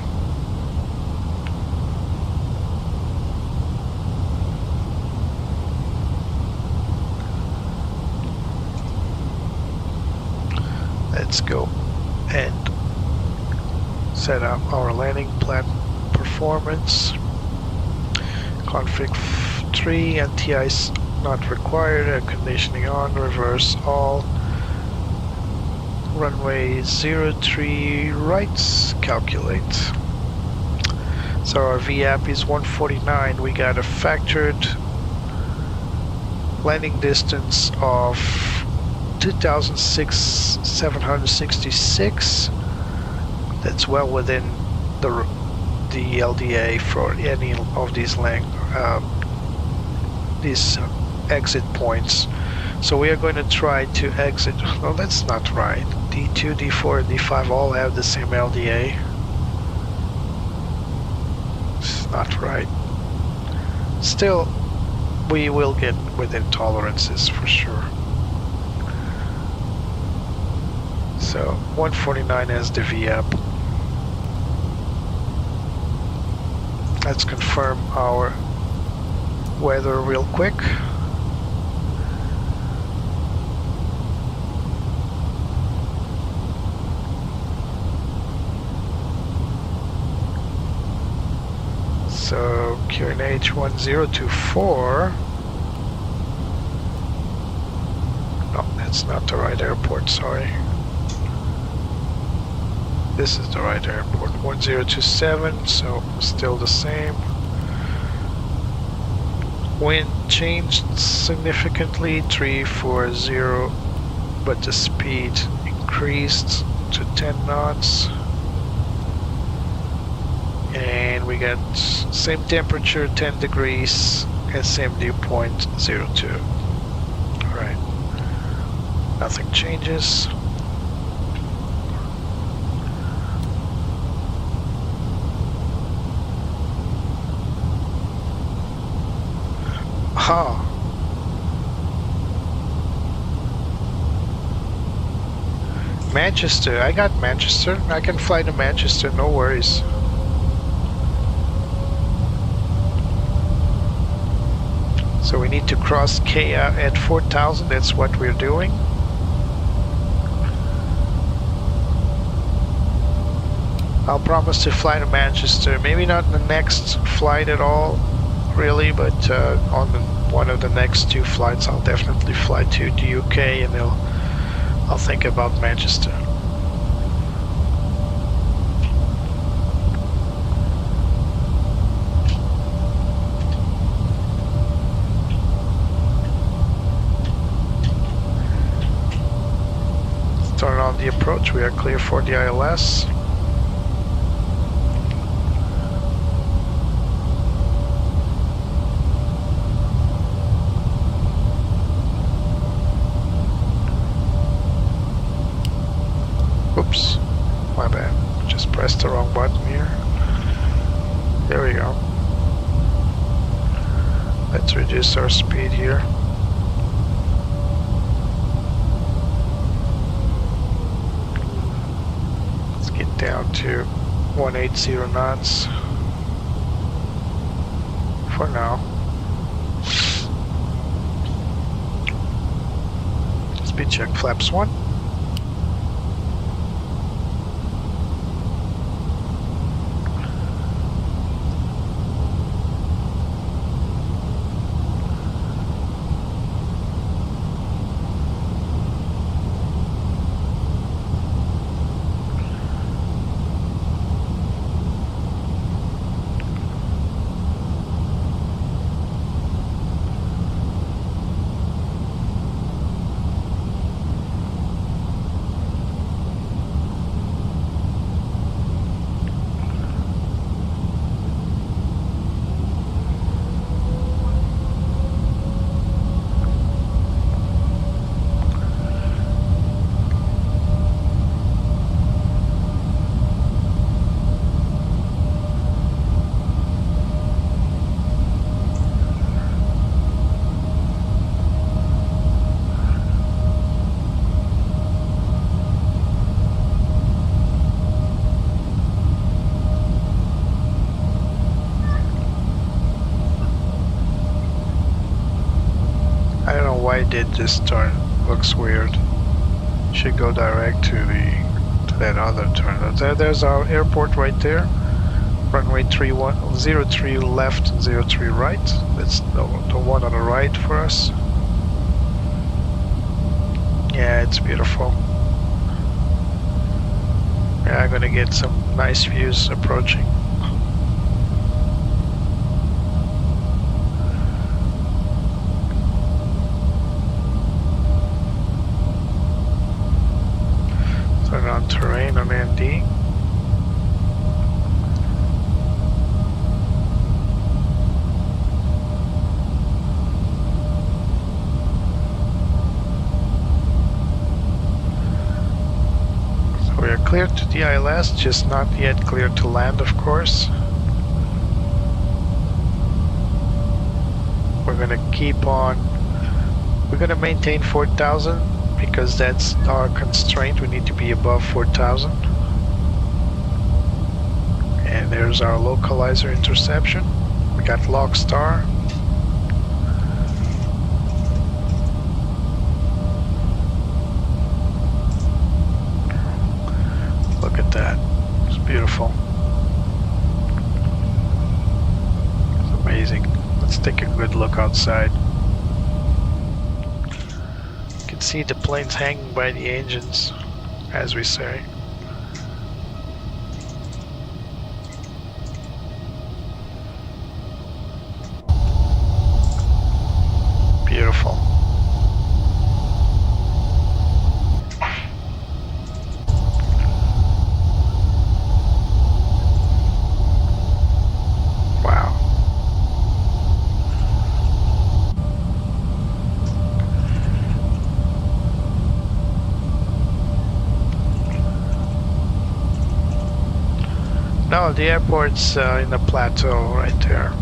C: Let's go and set up our landing plan performance. Config 3, anti-ice not required, air conditioning on, reverse all. Runway 03 right, calculate. So our VAP is 149. We got a factored landing distance of 2,766. That's well within the LDA for any of these exit points. So we are going to try to exit. No, that's not right. D2, D4, and D5 all have the same LDA. It's not right. Still, we will get within tolerances for sure. So 149 as the VAP. Let's confirm our weather real quick. So QNH 1024. No, that's not the right airport, sorry. This is the right airport, 1027, so still the same. Wind changed significantly, 340, but the speed increased to 10 knots. And we got same temperature, 10 degrees, and same dew point, 02. Alright, nothing changes. Oh. Manchester, I got Manchester. I can fly to Manchester, no worries. So we need to cross Kea at 4,000, that's what we're doing. I'll promise to fly to Manchester, maybe not the next flight at all, really, but on one of the next 2 flights I'll definitely fly to the UK, and I'll think about Manchester. Let's turn on the approach, we are clear for the ILS. Oops, my bad. Just pressed the wrong button here. There we go. Let's reduce our speed here. Let's get down to 180 knots for now. Speed check flaps 1. Why did this turn? Looks weird. Should go direct to that other turn. There's our airport right there. Runway 03 left, 03 right. That's the one on the right for us. Yeah, it's beautiful. Yeah, I'm gonna get some nice views approaching. Turn on terrain on ND. So we are clear to the ILS, just not yet clear to land, of course. We're gonna keep on, we're gonna maintain 4,000 because that's our constraint. We need to be above 4,000. And there's our localizer interception. We got log star. Look at that, it's beautiful. It's amazing. Let's take a good look outside. You can see the planes hanging by the engines, as we say. No, the airport's in a plateau right there.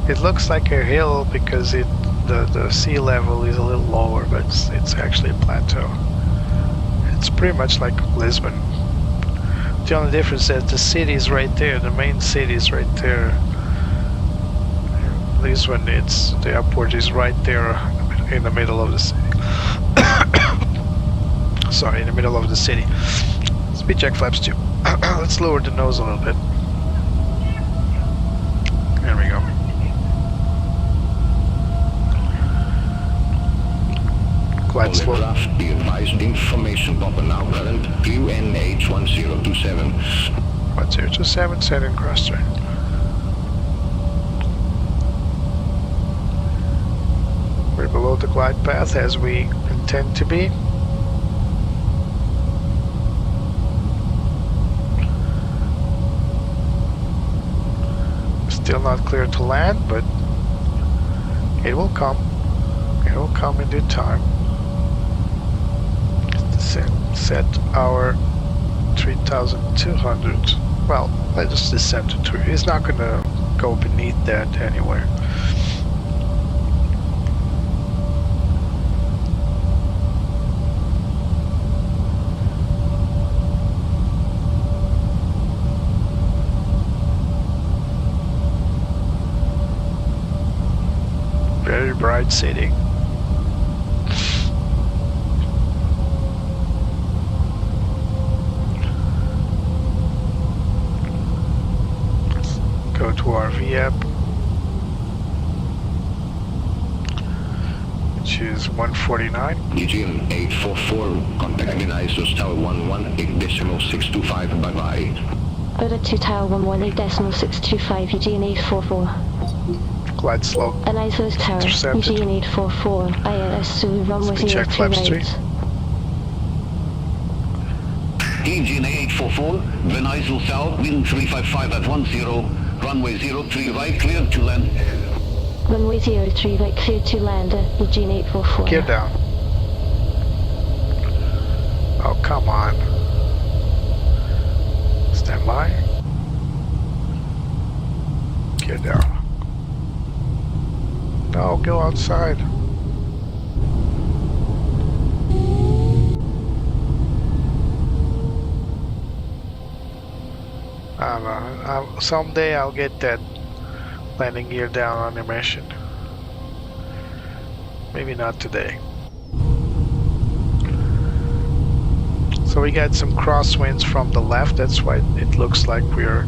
C: It looks like a hill because the sea level is a little lower, but it's actually a plateau. It's pretty much like Lisbon. The only difference is the city is right there, the main city is right there. Lisbon, the airport is right there in the middle of the city. Sorry, in the middle of the city. Speed check flaps 2. Let's lower the nose a little bit. There we go. Quite slow.
L: Navigraph, be advised, information buffer now current QNH 1027.
C: 1027, set in cross train. We're below the glide path as we intend to be. Still not clear to land, but it will come. It will come in due time. Set our 3,200. Well, let's just descend to 3. It's not gonna go beneath that anywhere. Very bright city. Go to our VAP, which is 149.
L: Aegian A321, contact Dionysus Tower 118.625, bye bye.
G: Order 2 Tower 118.625, Aegian 844.
C: Glide slope.
G: Dionysus Tower,
C: Intercepted.
G: Aegian 844, ILS Zulu runway
C: Speed check
G: 03
C: flaps 3.
G: right.
M: Aegian A844, Dionysus South, wind 355 at 10, runway 03 right, cleared to land.
G: Runway 03 right, cleared to land, Aegian 844.
C: Gear down. Oh, come on. Stand by. Gear down. No, go outside. I don't know. Someday I'll get that landing gear down animation. Maybe not today. So we got some crosswinds from the left. That's why it looks like we're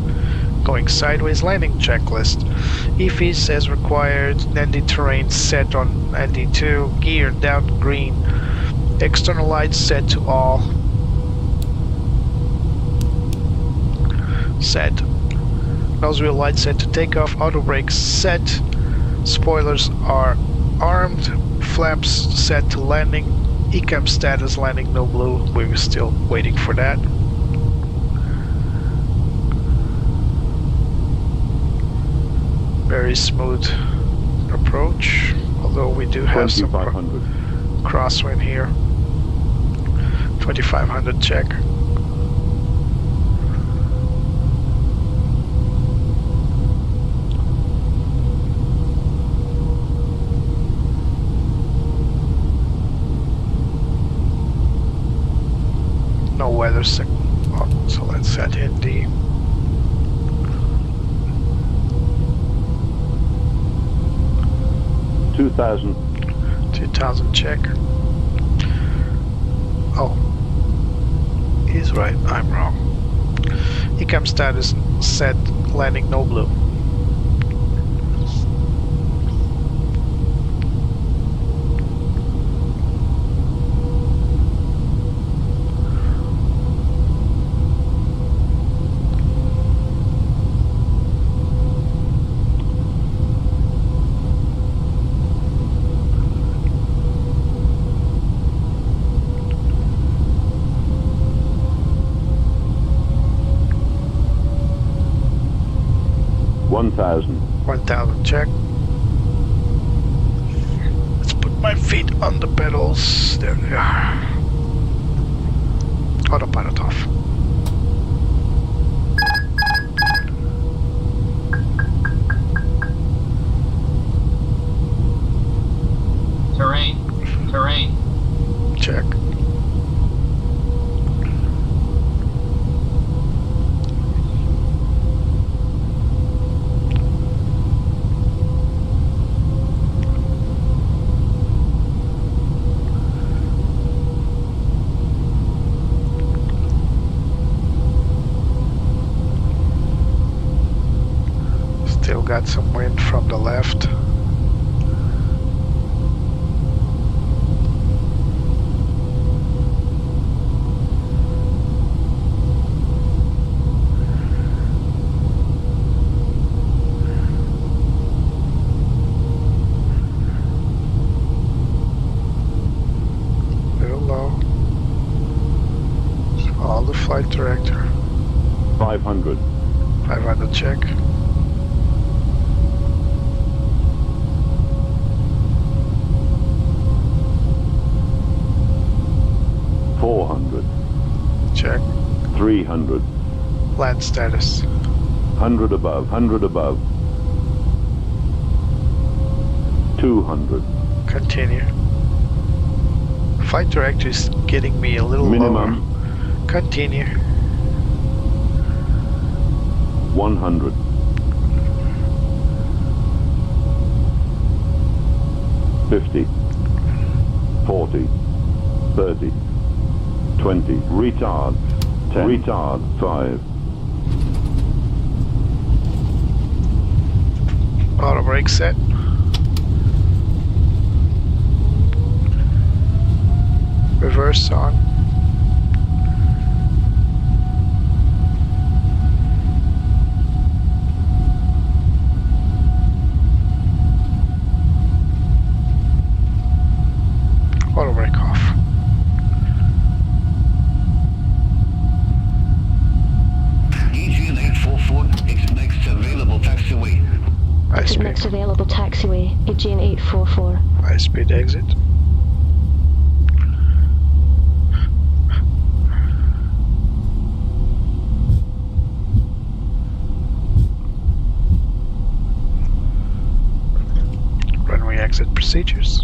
C: going sideways. Landing checklist. EFIS as required. ND terrain set on ND2. Gear down green. External lights set to all. Set. Nose wheel light set to takeoff. Auto brakes set. Spoilers are armed. Flaps set to landing. ECAM status landing no blue. We're still waiting for that. Very smooth approach, although we do have some crosswind here. 2500 check. No weather signal. Oh, so let's set in the 2000 check. Oh, he's right, I'm wrong. ECAM status set landing no blue. One thousand check. Let's put my feet on the pedals. There they are. Autopilot off. Check. Still got some wind from the left. Little low. All the flight director.
N: 500.
C: 500 check. Check.
N: 300.
C: Land status.
N: 100 above. 100 above. 200.
C: Continue. Flight director is getting me a little
N: Minimum.
C: lower. Continue.
N: 100. 50. 40. 30. 20. Retard. 10. Retard. 5.
C: Auto brake set. Reverse on. Auto brake off.
M: Aegian 844 is next available taxiway.
C: High speed.
G: Next available taxiway, Aegian 844.
C: High speed exit. Runway exit procedures.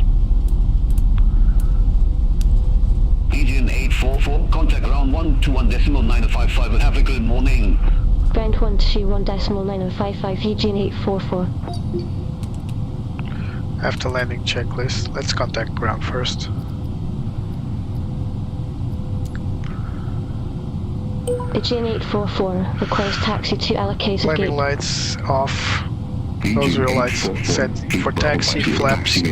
M: Aegian 844, contact ground 121.955 and have a good morning.
G: Ground 121.955, Aegian 844.
C: After landing checklist, let's contact ground first.
G: Aegian 844, requires taxi to allocated
C: Landing
G: gate.
C: lights off. Nose-wheel lights set for taxi, flaps up.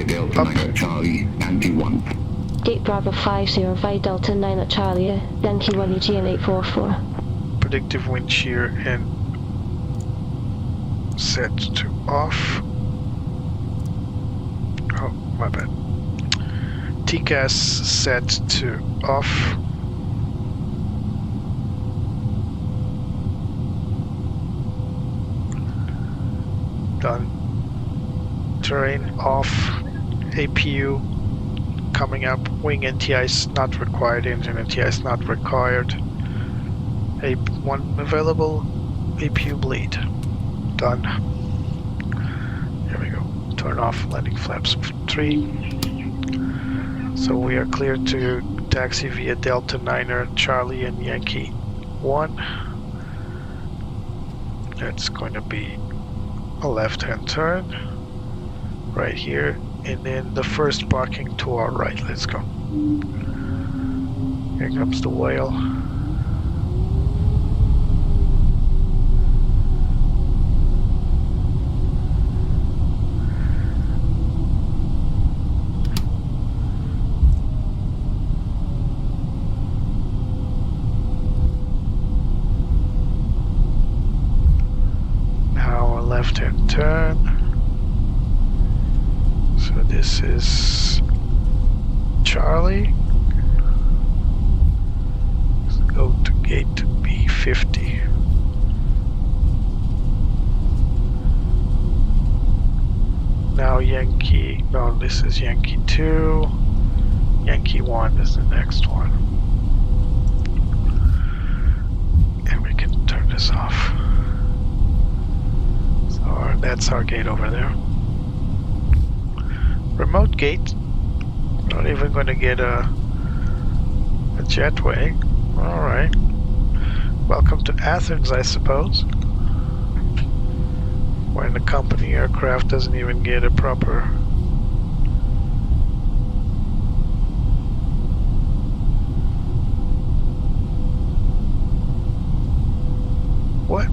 G: Gate Bravo 50, via Delta 9 at Charlie, Yankee 1 Aegian 844.
C: Predictive wind shear and set to off. Oh, my bad. TCAS set to off. Done. Terrain off. APU coming up. Wing NTI is not required. Engine NTI is not required. A1 available. APU bleed. Done. Here we go. Turn off landing flaps 3. So we are clear to taxi via Delta 9er, Charlie and Yankee 1. That's going to be a left-hand turn right here, and then the first parking to our right. Let's go. Here comes the whale. Now a left-hand turn. So this is Charlie. Let's go to gate B50. Now Yankee, no, this is Yankee 2. Yankee 1 is the next one. And we can turn this off. So that's our gate over there. Remote gate. Not even going to get a A jetway. Alright. Welcome to Athens, I suppose. When the company aircraft doesn't even get a proper... What?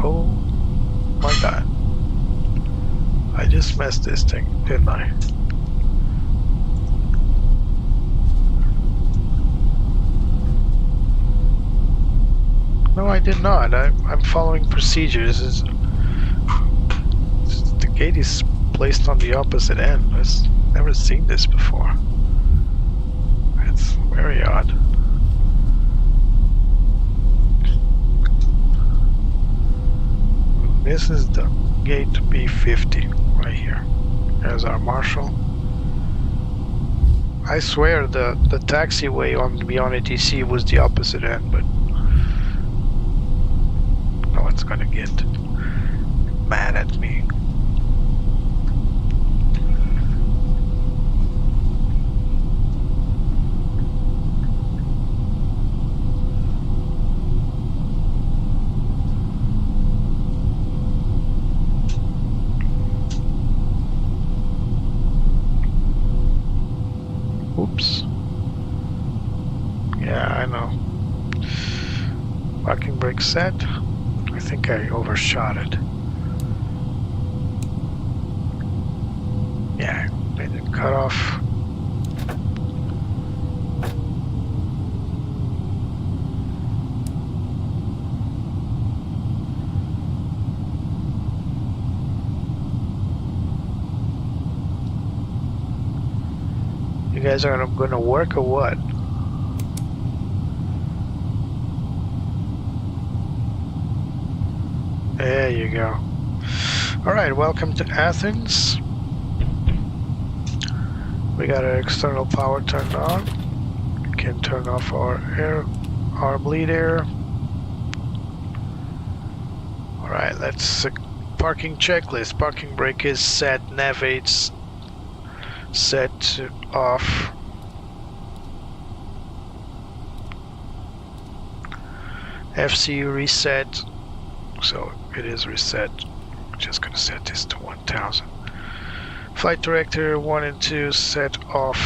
C: Oh my god. I just messed this thing, didn't I? No, I did not. I'm following procedures. The gate is placed on the opposite end. I've never seen this before. It's very odd. This is the gate B50 right here. There's our marshal. I swear the taxiway on beyond ATC was the opposite end, but no one's gonna get mad at me. Oops. Yeah, I know. Parking brake set. I think I overshot it. Yeah, made it cut off. You guys are gonna work or what? There you go. Alright, welcome to Athens. We got our external power turned on. We can turn off our bleed air. Alright, let's parking checklist. Parking brake is set, nav 8's set to off. FCU reset. So it is reset. I'm just gonna set this to 1000. Flight director 1 and 2 set off.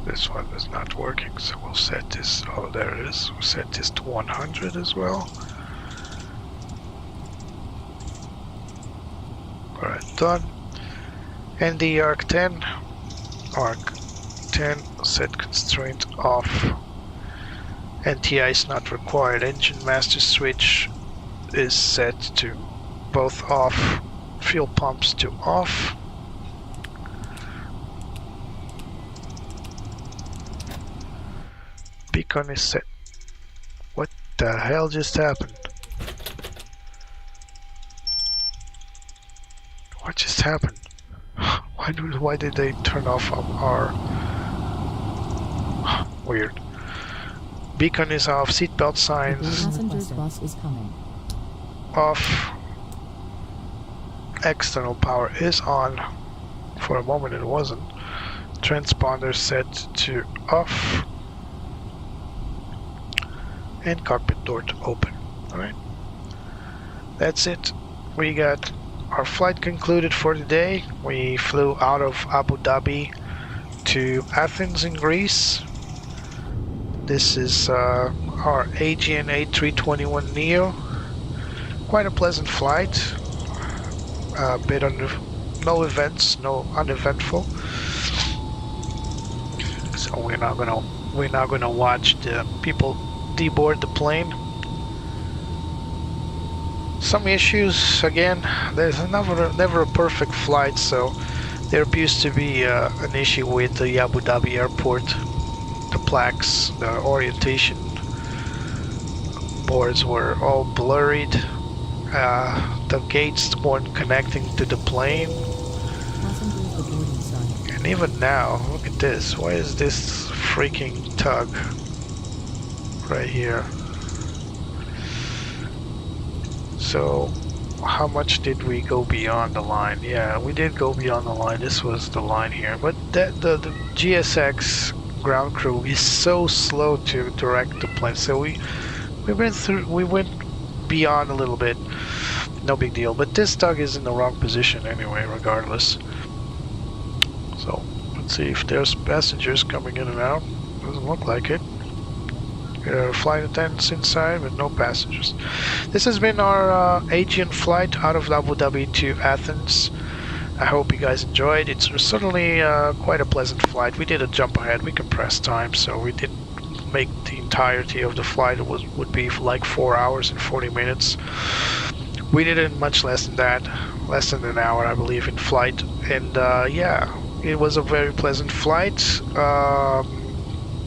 C: This one is not working, so we'll set this. Oh, there it is. We'll set this to 100 as well. Alright, done. And the ARC 10 set constraint off. Anti-ice not required. Engine master switch is set to both off. Fuel pumps to off. Beacon is set. What the hell just happened? What just happened? Why did they turn off our... Weird. Beacon is off, seatbelt signs
B: Passenger's bus is coming.
C: off. External power is on. For a moment it wasn't. Transponder set to off. And cockpit door to open. Alright. That's it. We got our flight concluded for today. We flew out of Abu Dhabi to Athens in Greece. This is our Aegian A321 NEO. Quite a pleasant flight. A bit on no events, no uneventful. So we're not gonna watch the people deboard the plane. Some issues again. There's never a perfect flight, so there appears to be an issue with the Abu Dhabi airport. The plaques, the orientation boards were all blurred. The gates weren't connecting to the plane. And even now, look at this. Why is this freaking tug right here? So how much did we go beyond the line? Yeah, we did go beyond the line. This was the line here, but the GSX ground crew is so slow to direct the plane. So we went beyond a little bit. No big deal. But this tug is in the wrong position anyway, regardless. So let's see if there's passengers coming in and out. Doesn't look like it. Flight attendants inside, but no passengers. This has been our Aegean flight out of Abu Dhabi to Athens. I hope you guys enjoyed. It's certainly quite a pleasant flight. We did a jump ahead. We compressed time, so we didn't make the entirety of the flight. It would be like 4 hours and 40 minutes. We did it much less than that, less than an hour, I believe, in flight. And yeah, it was a very pleasant flight.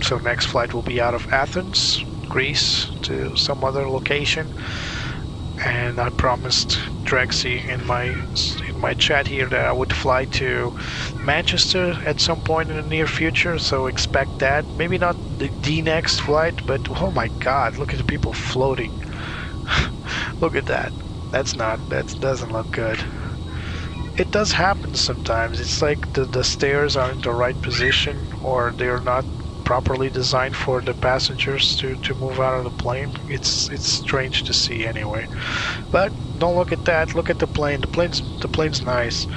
C: So next flight will be out of Athens, Greece, to some other location. And I promised Drexy in my chat here that I would fly to Manchester at some point in the near future. So expect that. Maybe not the next flight, but oh my God, look at the people floating. Look at that. That doesn't look good. It does happen sometimes. It's like the stairs aren't in the right position, or they're not properly designed for the passengers to move out of the plane. It's strange to see anyway. But don't look at that. Look at the plane. The plane's nice.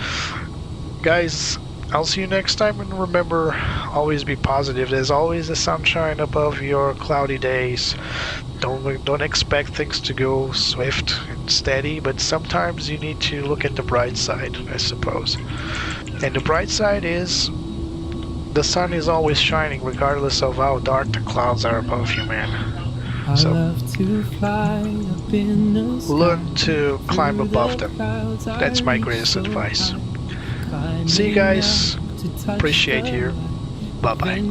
C: Guys, I'll see you next time, and remember, always be positive. There's always the sunshine above your cloudy days. Don't expect things to go swift and steady, but sometimes you need to look at the bright side, I suppose. And the bright side is the sun is always shining regardless of how dark the clouds are above you, man. So learn to climb above them. That's my greatest advice. See you guys. Appreciate you. Bye-bye.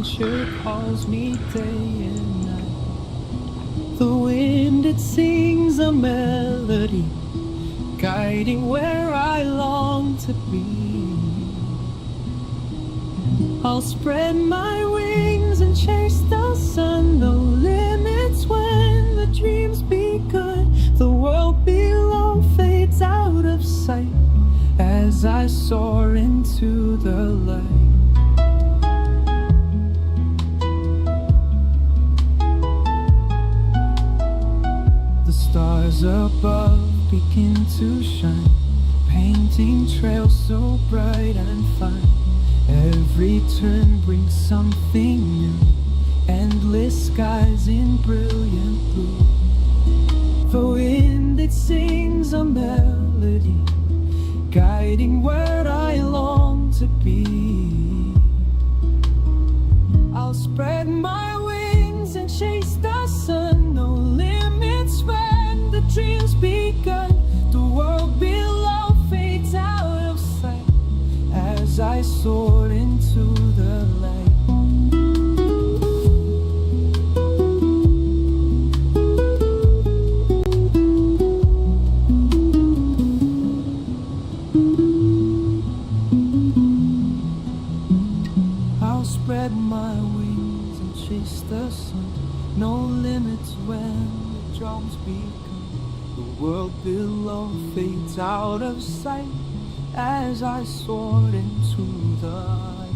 A: The wind, it sings a melody, guiding where I long to be. I'll spread my wings and chase the sun. No limits when the dream's begun. The world below fades out of sight as I soar into the light. Stars above begin to shine, painting trails so bright and fine. Every turn brings something new, endless skies in brilliant blue. The wind, it sings a melody, guiding where I long to be. I'll spread my wings and chase the sun. No limits when the dream's begun. The world below fades out of sight as I soar into the light. I'll spread my wings and chase the sun. No limits when the drums beat. The world below fades out of sight as I soar into the light.